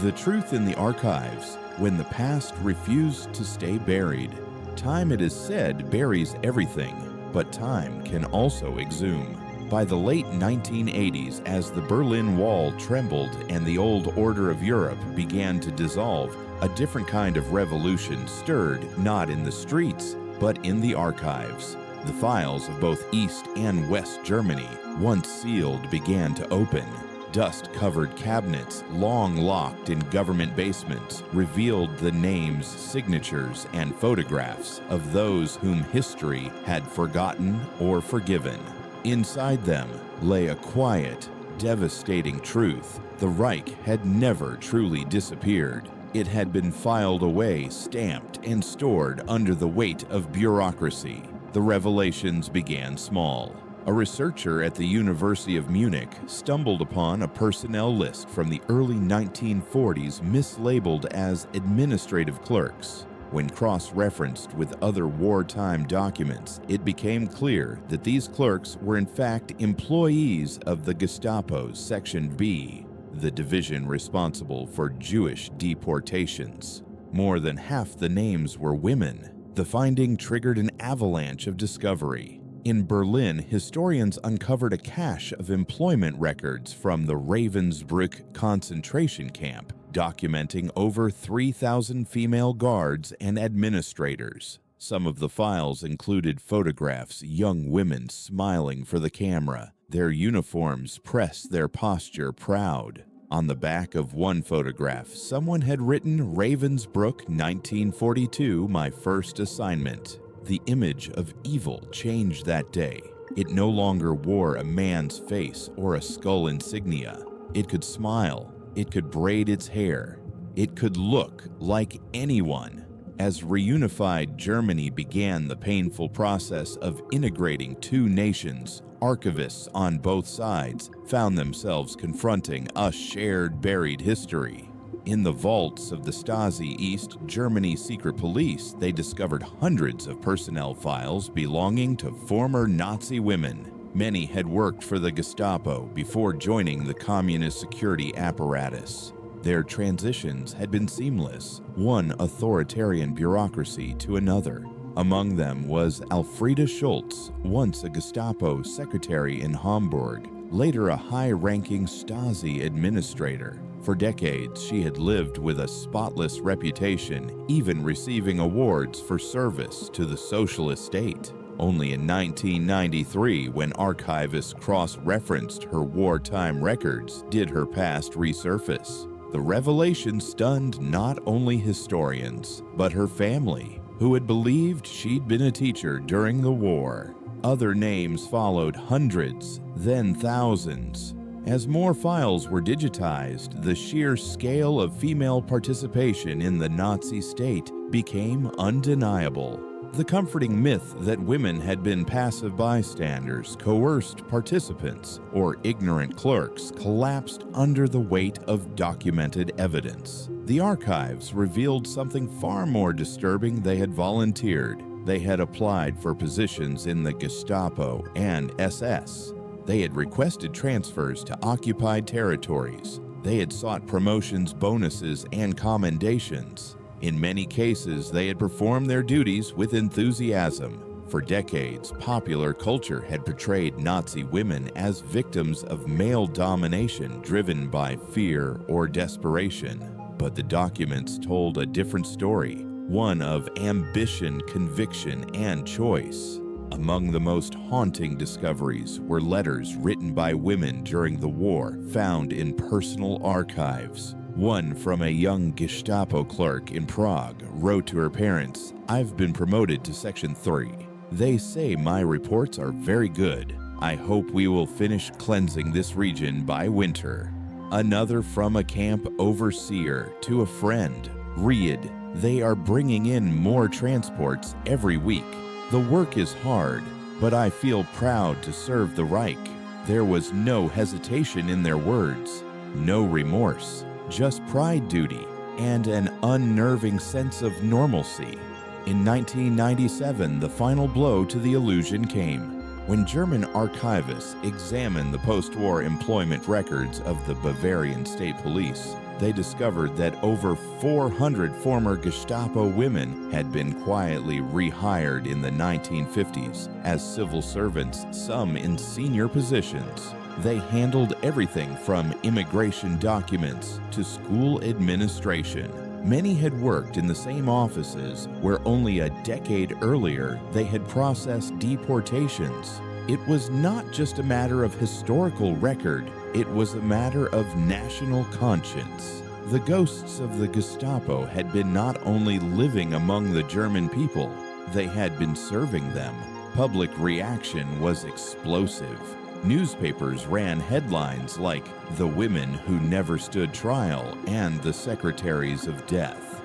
The truth in the archives: when the past refused to stay buried. Time, it is said, buries everything, but time can also exhume. By the late 1980s, as the Berlin Wall trembled and the old order of Europe began to dissolve, a different kind of revolution stirred, not in the streets, but in the archives. The files of both East and West Germany, once sealed, began to open. Dust-covered cabinets, long locked in government basements, revealed the names, signatures, and photographs of those whom history had forgotten or forgiven. Inside them lay a quiet, devastating truth. The Reich had never truly disappeared. It had been filed away, stamped, and stored under the weight of bureaucracy. The revelations began small. A researcher at the University of Munich stumbled upon a personnel list from the early 1940s mislabeled as administrative clerks. When cross-referenced with other wartime documents, it became clear that these clerks were in fact employees of the Gestapo's Section B, the division responsible for Jewish deportations. More than half the names were women. The finding triggered an avalanche of discovery. In Berlin, historians uncovered a cache of employment records from the Ravensbrück concentration camp, documenting over 3,000 female guards and administrators. Some of the files included photographs, young women smiling for the camera. Their uniforms pressed their posture proud. On the back of one photograph, someone had written, "Ravensbrück, 1942, my first assignment." The image of evil changed that day. It no longer wore a man's face or a skull insignia. It could smile. It could braid its hair. It could look like anyone. As reunified Germany began the painful process of integrating two nations, archivists on both sides found themselves confronting a shared buried history. In the vaults of the Stasi East Germany secret police, they discovered hundreds of personnel files belonging to former Nazi women. Many had worked for the Gestapo before joining the communist security apparatus. Their transitions had been seamless, one authoritarian bureaucracy to another. Among them was Elfriede Schultz, once a Gestapo secretary in Hamburg, later a high-ranking Stasi administrator. For decades, she had lived with a spotless reputation, even receiving awards for service to the socialist state. Only in 1993, when archivists cross-referenced her wartime records, did her past resurface. The revelation stunned not only historians, but her family, who had believed she'd been a teacher during the war. Other names followed, hundreds, then thousands. As more files were digitized, the sheer scale of female participation in the Nazi state became undeniable. The comforting myth that women had been passive bystanders, coerced participants, or ignorant clerks collapsed under the weight of documented evidence. The archives revealed something far more disturbing. They had volunteered. They had applied for positions in the Gestapo and SS. They had requested transfers to occupied territories. They had sought promotions, bonuses, and commendations. In many cases, they had performed their duties with enthusiasm. For decades, popular culture had portrayed Nazi women as victims of male domination driven by fear or desperation. But the documents told a different story, one of ambition, conviction, and choice. Among the most haunting discoveries were letters written by women during the war found in personal archives. One from a young Gestapo clerk in Prague wrote to her parents, "I've been promoted to Section 3. They say my reports are very good. I hope we will finish cleansing this region by winter." Another from a camp overseer to a friend, "Read, they are bringing in more transports every week. The work is hard, but I feel proud to serve the Reich." There was no hesitation in their words, no remorse. Just pride duty and an unnerving sense of normalcy. In 1997, the final blow to the illusion came when German archivists examined the post-war employment records of the Bavarian State Police. They discovered that over 400 former Gestapo women had been quietly rehired in the 1950s as civil servants, some in senior positions. They handled everything from immigration documents to school administration. Many had worked in the same offices where only a decade earlier they had processed deportations. It was not just a matter of historical record, it was a matter of national conscience. The ghosts of the Gestapo had been not only living among the German people, they had been serving them. Public reaction was explosive. Newspapers ran headlines like "The Women Who Never Stood Trial" and "The Secretaries of Death."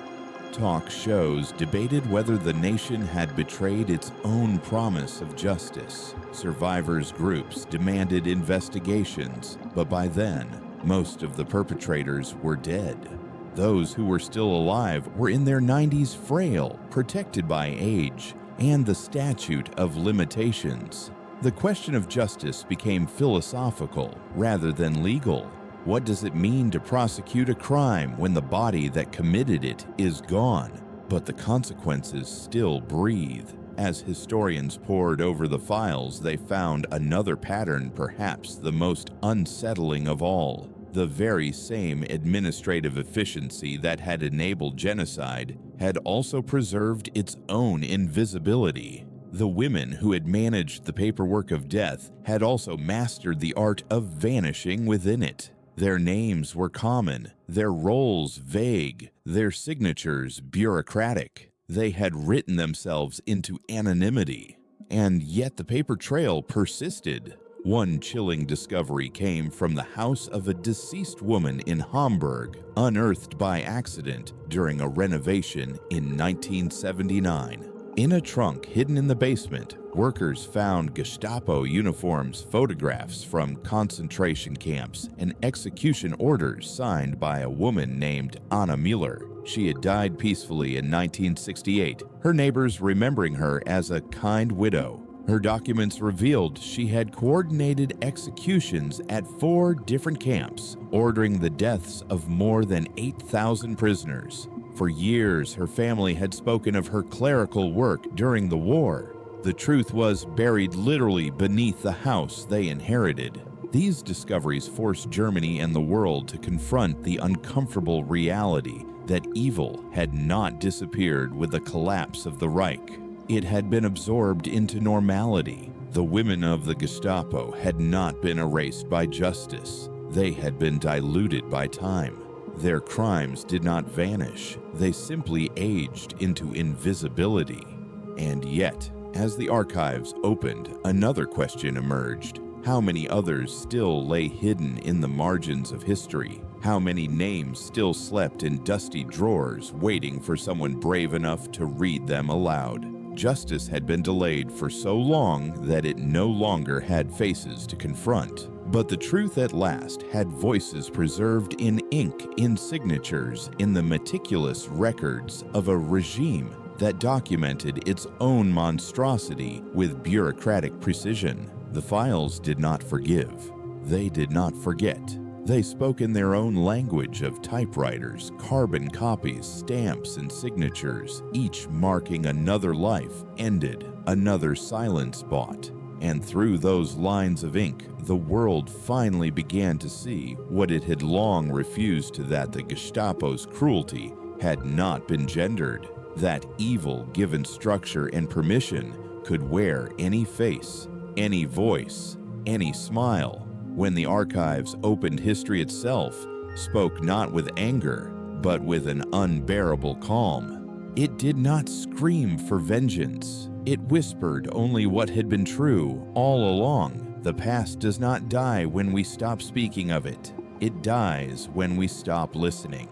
Talk shows debated whether the nation had betrayed its own promise of justice. Survivors' groups demanded investigations, but by then, most of the perpetrators were dead. Those who were still alive were in their 90s, frail, protected by age, and the statute of limitations. The question of justice became philosophical rather than legal. What does it mean to prosecute a crime when the body that committed it is gone, but the consequences still breathe? As historians pored over the files, they found another pattern, perhaps the most unsettling of all. The very same administrative efficiency that had enabled genocide had also preserved its own invisibility. The women who had managed the paperwork of death had also mastered the art of vanishing within it. Their names were common, their roles vague, their signatures bureaucratic. They had written themselves into anonymity, and yet the paper trail persisted. One chilling discovery came from the house of a deceased woman in Hamburg, unearthed by accident during a renovation in 1979. In a trunk hidden in the basement, workers found Gestapo uniforms, photographs from concentration camps, and execution orders signed by a woman named Anna Müller. She had died peacefully in 1968, her neighbors remembering her as a kind widow. Her documents revealed she had coordinated executions at 4 different camps, ordering the deaths of more than 8,000 prisoners. For years, her family had spoken of her clerical work during the war. The truth was buried literally beneath the house they inherited. These discoveries forced Germany and the world to confront the uncomfortable reality that evil had not disappeared with the collapse of the Reich. It had been absorbed into normality. The women of the Gestapo had not been erased by justice. They had been diluted by time. Their crimes did not vanish. They simply aged into invisibility. And yet, as the archives opened, another question emerged. How many others still lay hidden in the margins of history? How many names still slept in dusty drawers, waiting for someone brave enough to read them aloud? justice had been delayed for so long that it no longer had faces to confront. But the truth at last had voices preserved in ink, in signatures, in the meticulous records of a regime that documented its own monstrosity with bureaucratic precision. The files did not forgive. They did not forget. They spoke in their own language of typewriters, carbon copies, stamps, and signatures, each marking another life ended, another silence bought. And through those lines of ink, the world finally began to see what it had long refused, that the Gestapo's cruelty had not been gendered, that evil, given structure and permission, could wear any face, any voice, any smile. When the archives opened, history itself spoke not with anger, but with an unbearable calm. It did not scream for vengeance. It whispered only what had been true all along. The past does not die when we stop speaking of it. It dies when we stop listening.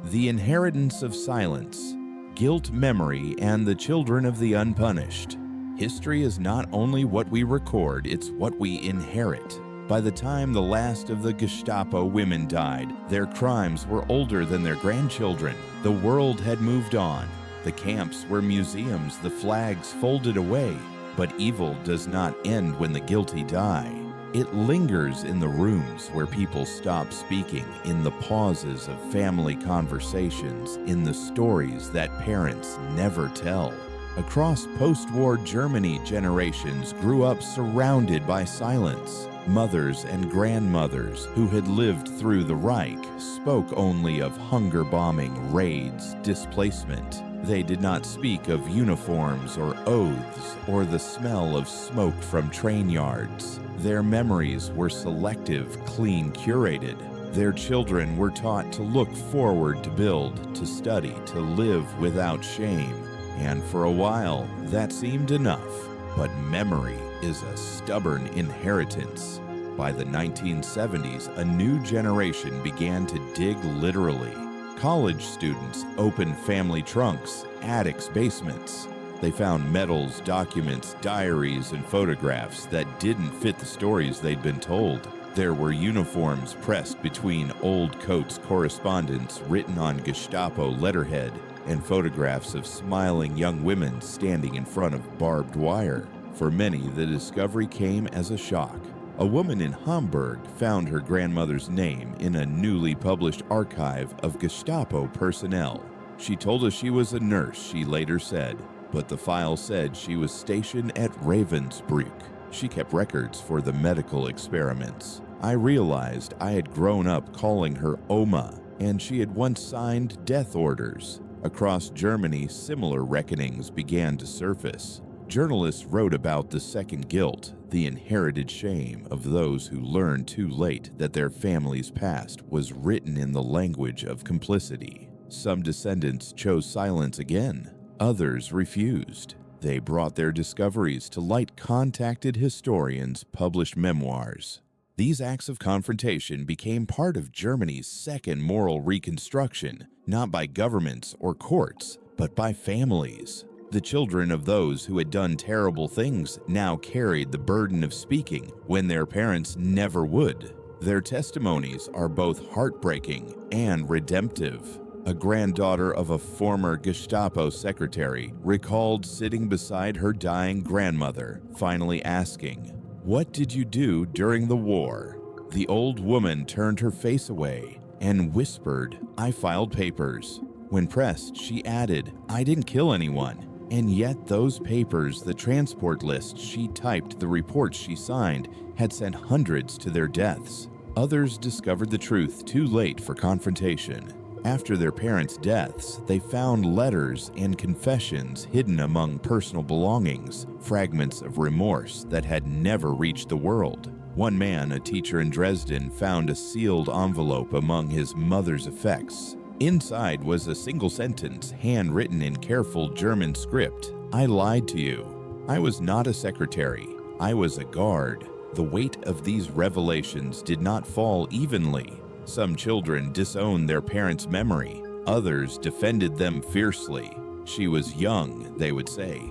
The inheritance of silence, guilt, memory, and the children of the unpunished. History is not only what we record, it's what we inherit. By the time the last of the Gestapo women died, their crimes were older than their grandchildren. The world had moved on. The camps were museums, the flags folded away. But evil does not end when the guilty die. It lingers in the rooms where people stop speaking, in the pauses of family conversations, in the stories that parents never tell. Across post-war Germany, generations grew up surrounded by silence. Mothers and grandmothers who had lived through the Reich spoke only of hunger bombing, raids, displacement. They did not speak of uniforms or oaths or the smell of smoke from train yards. Their memories were selective, clean, curated. Their children were taught to look forward, to build, to study, to live without shame. And for a while, that seemed enough. But memory is a stubborn inheritance. By the 1970s, a new generation began to dig literally. College students opened family trunks, attics, basements. They found medals, documents, diaries, and photographs that didn't fit the stories they'd been told. There were uniforms pressed between old coats, correspondence written on Gestapo letterhead, and photographs of smiling young women standing in front of barbed wire. For many, the discovery came as a shock. A woman in Hamburg found her grandmother's name in a newly published archive of Gestapo personnel. She told us she was a nurse, she later said, but the file said she was stationed at Ravensbrück. She kept records for the medical experiments. I realized I had grown up calling her Oma, and she had once signed death orders. Across Germany, similar reckonings began to surface. Journalists wrote about the second guilt, the inherited shame of those who learned too late that their family's past was written in the language of complicity. Some descendants chose silence again. Others refused. They brought their discoveries to light. Contacted historians, published memoirs. These acts of confrontation became part of Germany's second moral reconstruction, not by governments or courts, but by families. The children of those who had done terrible things now carried the burden of speaking when their parents never would. Their testimonies are both heartbreaking and redemptive. A granddaughter of a former Gestapo secretary recalled sitting beside her dying grandmother, finally asking, "What did you do during the war?" The old woman turned her face away and whispered, "I filed papers." When pressed, she added, "I didn't kill anyone." And yet those papers, the transport lists she typed, the reports she signed, had sent hundreds to their deaths. Others discovered the truth too late for confrontation. After their parents' deaths, they found letters and confessions hidden among personal belongings, fragments of remorse that had never reached the world. One man, a teacher in Dresden, found a sealed envelope among his mother's effects. Inside was a single sentence, handwritten in careful German script. "I lied to you. I was not a secretary. I was a guard." The weight of these revelations did not fall evenly. Some children disowned their parents' memory. Others defended them fiercely. "She was young," they would say.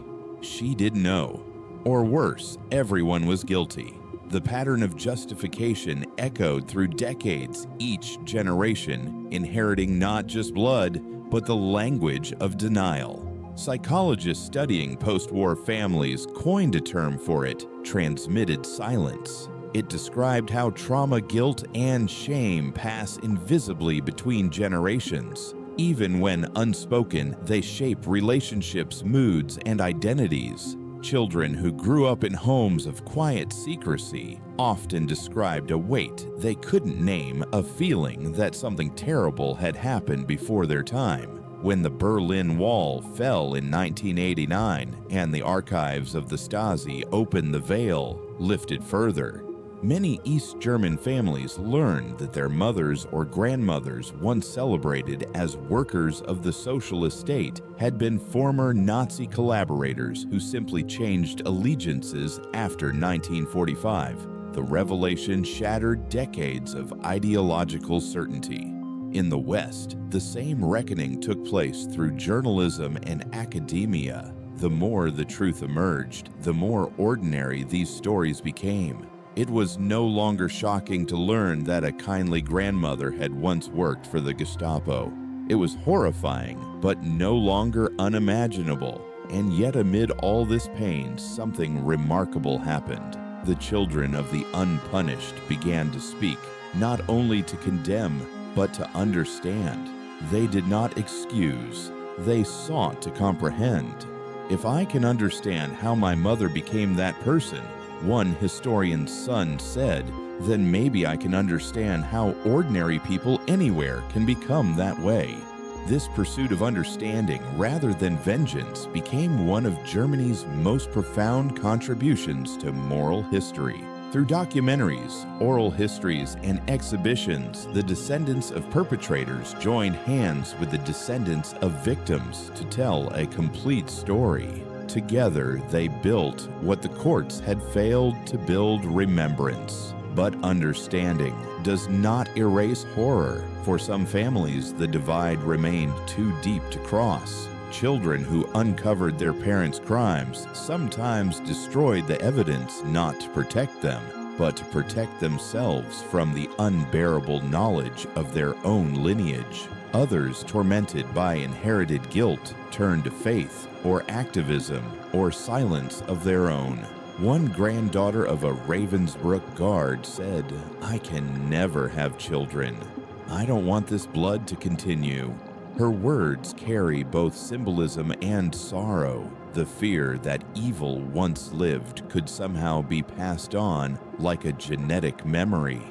she didn't know. Or worse, everyone was guilty. The pattern of justification echoed through decades, each generation inheriting not just blood, but the language of denial. Psychologists studying post-war families coined a term for it: transmitted silence. It described how trauma, guilt, and shame pass invisibly between generations. Even when unspoken, they shape relationships, moods, and identities. Children who grew up in homes of quiet secrecy often described a weight they couldn't name, a feeling that something terrible had happened before their time. When the Berlin Wall fell in 1989 and the archives of the Stasi opened the veil, lifted further, many East German families learned that their mothers or grandmothers, once celebrated as workers of the socialist state, had been former Nazi collaborators who simply changed allegiances after 1945. The revelation shattered decades of ideological certainty. In the West, the same reckoning took place through journalism and academia. The more the truth emerged, the more ordinary these stories became. It was no longer shocking to learn that a kindly grandmother had once worked for the Gestapo. It was horrifying, but no longer unimaginable. And yet amid all this pain, something remarkable happened. The children of the unpunished began to speak, not only to condemn, but to understand. They did not excuse, they sought to comprehend. If I can understand how my mother became that person, one historian's son said, then maybe I can understand how ordinary people anywhere can become that way. This pursuit of understanding rather than vengeance became one of Germany's most profound contributions to moral history. Through documentaries, oral histories, and exhibitions, the descendants of perpetrators joined hands with the descendants of victims to tell a complete story. Together, they built what the courts had failed to build: remembrance. But understanding does not erase horror. For some families, the divide remained too deep to cross. Children who uncovered their parents' crimes sometimes destroyed the evidence not to protect them, but to protect themselves from the unbearable knowledge of their own lineage. Others, tormented by inherited guilt, turned to faith or activism or silence of their own. One granddaughter of a Ravensbrück guard said, "I can never have children. I don't want this blood to continue." Her words carry both symbolism and sorrow, the fear that evil once lived could somehow be passed on like a genetic memory.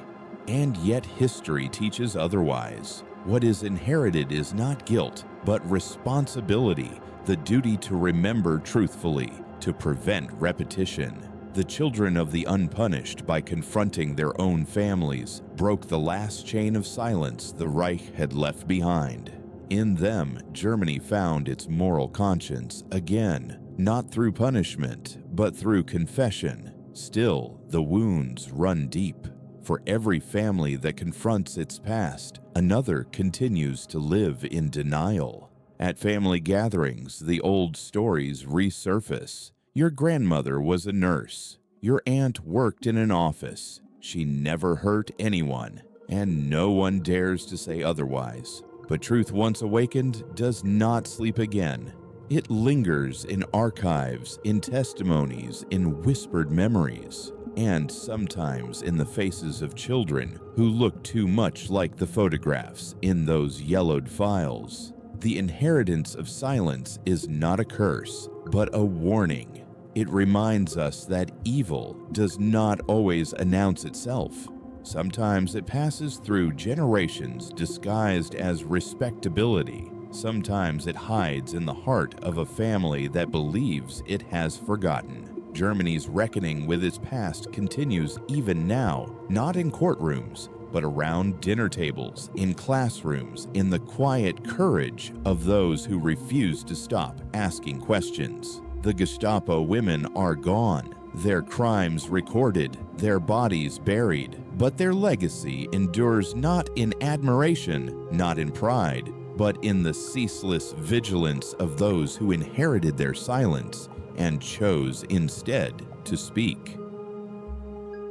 And yet history teaches otherwise. What is inherited is not guilt, but responsibility, the duty to remember truthfully, to prevent repetition. The children of the unpunished, by confronting their own families, broke the last chain of silence the Reich had left behind. In them, Germany found its moral conscience again, not through punishment, but through confession. Still, the wounds run deep. For every family that confronts its past, another continues to live in denial. At family gatherings, the old stories resurface. Your grandmother was a nurse. Your aunt worked in an office. She never hurt anyone, and no one dares to say otherwise. But truth once awakened does not sleep again. It lingers in archives, in testimonies, in whispered memories, and sometimes in the faces of children who look too much like the photographs in those yellowed files. The inheritance of silence is not a curse, but a warning. It reminds us that evil does not always announce itself. Sometimes it passes through generations disguised as respectability. Sometimes it hides in the heart of a family that believes it has forgotten. Germany's reckoning with its past continues even now, not in courtrooms, but around dinner tables, in classrooms, in the quiet courage of those who refuse to stop asking questions. The Gestapo women are gone, their crimes recorded, their bodies buried, but their legacy endures not in admiration, not in pride, but in the ceaseless vigilance of those who inherited their silence, and chose instead to speak.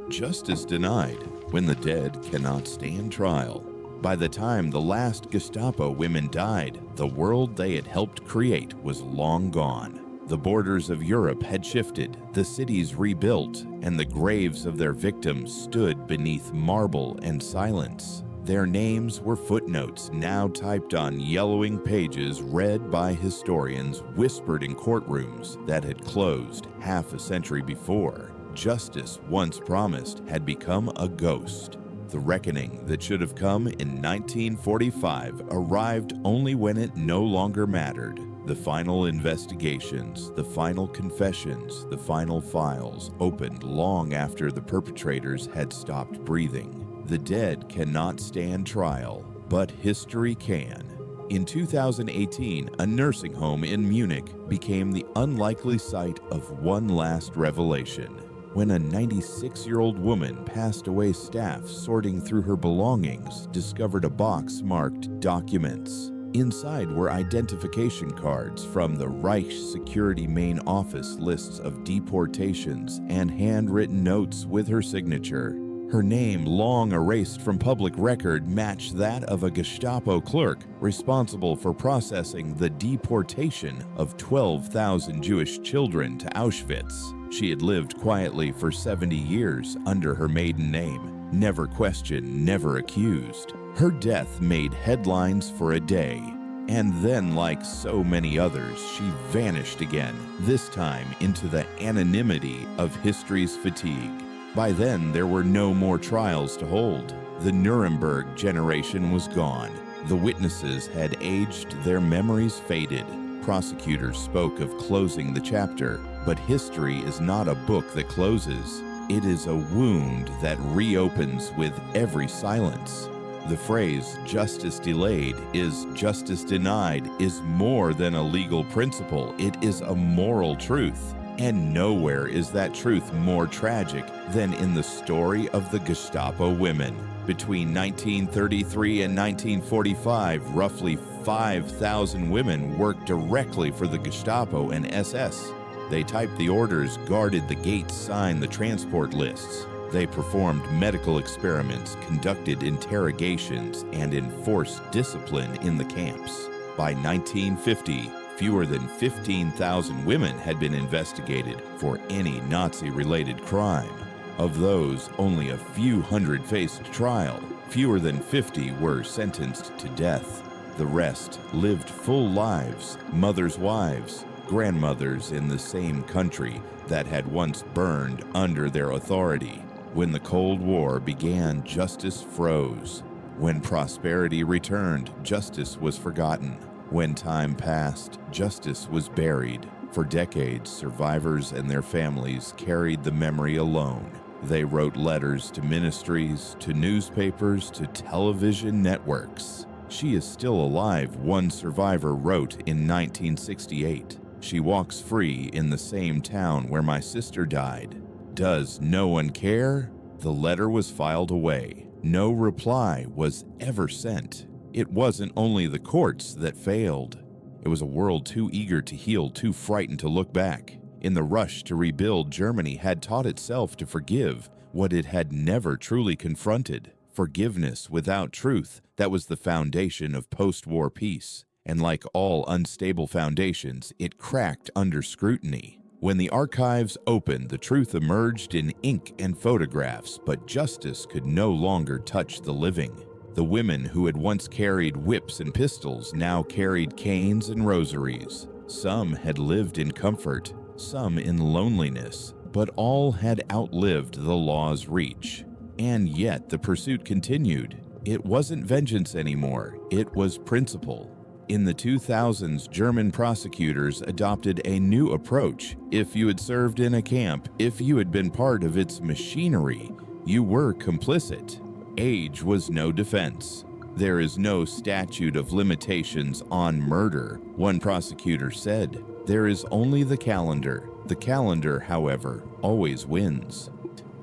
Justice denied when the dead cannot stand trial. By the time the last Gestapo women died, the world they had helped create was long gone. The borders of Europe had shifted, the cities rebuilt, and the graves of their victims stood beneath marble and silence. Their names were footnotes now typed on yellowing pages read by historians, whispered in courtrooms that had closed half a century before. Justice once promised had become a ghost. The reckoning that should have come in 1945 arrived only when it no longer mattered. The final investigations, the final confessions, the final files opened long after the perpetrators had stopped breathing. The dead cannot stand trial, but history can. In 2018, a nursing home in Munich became the unlikely site of one last revelation. When a 96-year-old woman passed away, staff sorting through her belongings discovered a box marked documents. Inside were identification cards from the Reich Security Main Office lists of deportations and handwritten notes with her signature. Her name, long erased from public record, matched that of a Gestapo clerk responsible for processing the deportation of 12,000 Jewish children to Auschwitz. She had lived quietly for 70 years under her maiden name, never questioned, never accused. Her death made headlines for a day, and then, like so many others, she vanished again, this time into the anonymity of history's fatigue. By then, there were no more trials to hold. The Nuremberg generation was gone. The witnesses had aged, their memories faded. Prosecutors spoke of closing the chapter, but history is not a book that closes. It is a wound that reopens with every silence. The phrase "justice delayed is justice denied" is more than a legal principle. It is a moral truth. And nowhere is that truth more tragic than in the story of the Gestapo women. Between 1933 and 1945, roughly 5,000 women worked directly for the Gestapo and SS. They typed the orders, guarded the gates, signed the transport lists. They performed medical experiments, conducted interrogations, and enforced discipline in the camps. By 1950, fewer than 15,000 women had been investigated for any Nazi-related crime. Of those, only a few hundred faced trial. Fewer than 50 were sentenced to death. The rest lived full lives, mothers' wives, grandmothers in the same country that had once burned under their authority. When the Cold War began, justice froze. When prosperity returned, justice was forgotten. When time passed, justice was buried. For decades, survivors and their families carried the memory alone. They wrote letters to ministries, to newspapers, to television networks. "She is still alive," one survivor wrote in 1968. "She walks free in the same town where my sister died." Does no one care? The letter was filed away. No reply was ever sent. It wasn't only the courts that failed. It was a world too eager to heal, too frightened to look back. In the rush to rebuild, Germany had taught itself to forgive what it had never truly confronted. Forgiveness without truth, that was the foundation of post-war peace. And like all unstable foundations, it cracked under scrutiny. When the archives opened, the truth emerged in ink and photographs, but justice could no longer touch the living. The women who had once carried whips and pistols now carried canes and rosaries. Some had lived in comfort, some in loneliness, but all had outlived the law's reach. And yet the pursuit continued. It wasn't vengeance anymore, it was principle. In the 2000s, German prosecutors adopted a new approach. If you had served in a camp, if you had been part of its machinery, you were complicit. Age was no defense. There is no statute of limitations on murder, one prosecutor said. There is only the calendar. The calendar, however, always wins.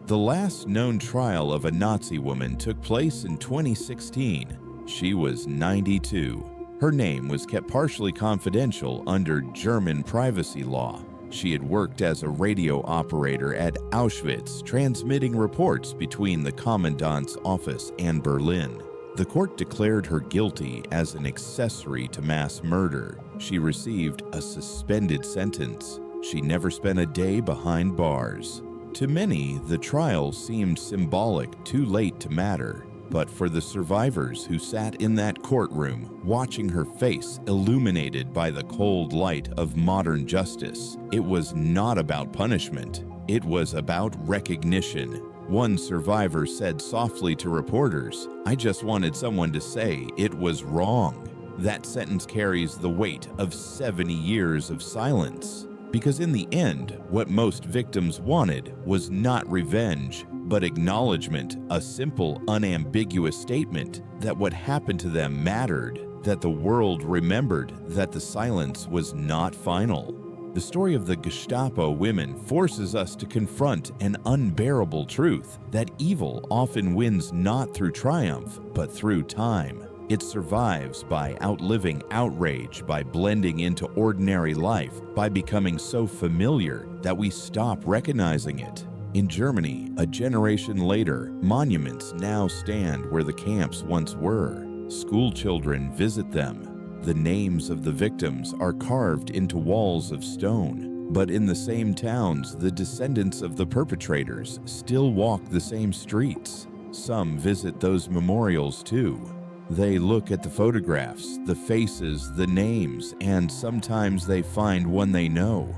The last known trial of a Nazi woman took place in 2016. She was 92. Her name was kept partially confidential under German privacy law. She had worked as a radio operator at Auschwitz, transmitting reports between the commandant's office and Berlin. The court declared her guilty as an accessory to mass murder. She received a suspended sentence. She never spent a day behind bars. To many, the trial seemed symbolic, too late to matter. But for the survivors who sat in that courtroom, watching her face illuminated by the cold light of modern justice, it was not about punishment. It was about recognition. One survivor said softly to reporters, "I just wanted someone to say it was wrong." That sentence carries the weight of 70 years of silence. Because in the end, what most victims wanted was not revenge, but acknowledgement, a simple, unambiguous statement that what happened to them mattered, that the world remembered that the silence was not final. The story of the Gestapo women forces us to confront an unbearable truth, that evil often wins not through triumph, but through time. It survives by outliving outrage, by blending into ordinary life, by becoming so familiar that we stop recognizing it. In Germany, a generation later, monuments now stand where the camps once were. School children visit them. The names of the victims are carved into walls of stone. But in the same towns, the descendants of the perpetrators still walk the same streets. Some visit those memorials too. They look at the photographs, the faces, the names, and sometimes they find one they know.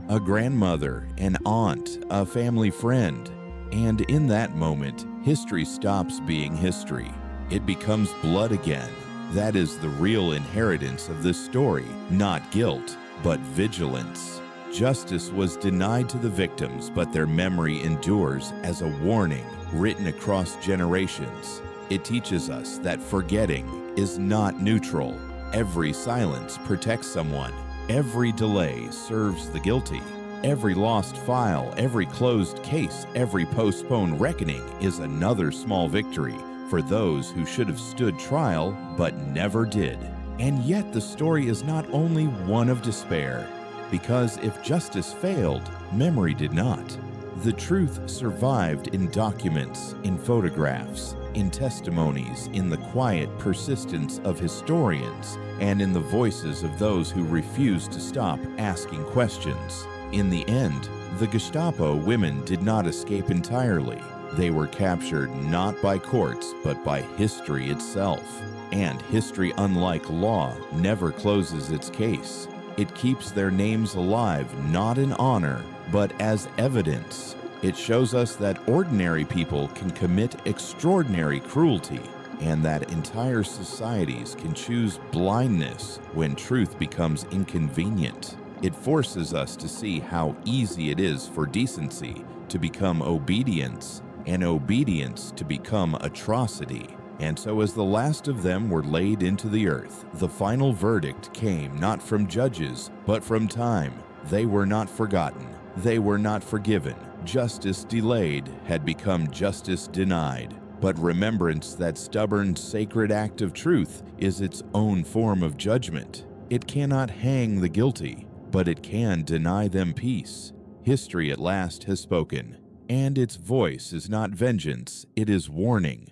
A grandmother, an aunt, a family friend. And in that moment, history stops being history. It becomes blood again. That is the real inheritance of this story, not guilt, but vigilance. Justice was denied to the victims, but their memory endures as a warning written across generations. It teaches us that forgetting is not neutral. Every silence protects someone. Every delay serves the guilty. Every lost file, every closed case, every postponed reckoning is another small victory for those who should have stood trial but never did. And yet the story is not only one of despair, because if justice failed, memory did not. The truth survived in documents, in photographs, in testimonies, in the quiet persistence of historians, and in the voices of those who refused to stop asking questions. In the end, the Gestapo women did not escape entirely. They were captured not by courts, but by history itself. And history, unlike law, never closes its case. It keeps their names alive, not in honor, but as evidence. It shows us that ordinary people can commit extraordinary cruelty, and that entire societies can choose blindness when truth becomes inconvenient. It forces us to see how easy it is for decency to become obedience, and obedience to become atrocity. And so as the last of them were laid into the earth, the final verdict came not from judges, but from time. They were not forgotten. They were not forgiven. Justice delayed had become justice denied. But remembrance, that stubborn, sacred act of truth, is its own form of judgment. It cannot hang the guilty, but it can deny them peace. History at last has spoken, and its voice is not vengeance, it is warning.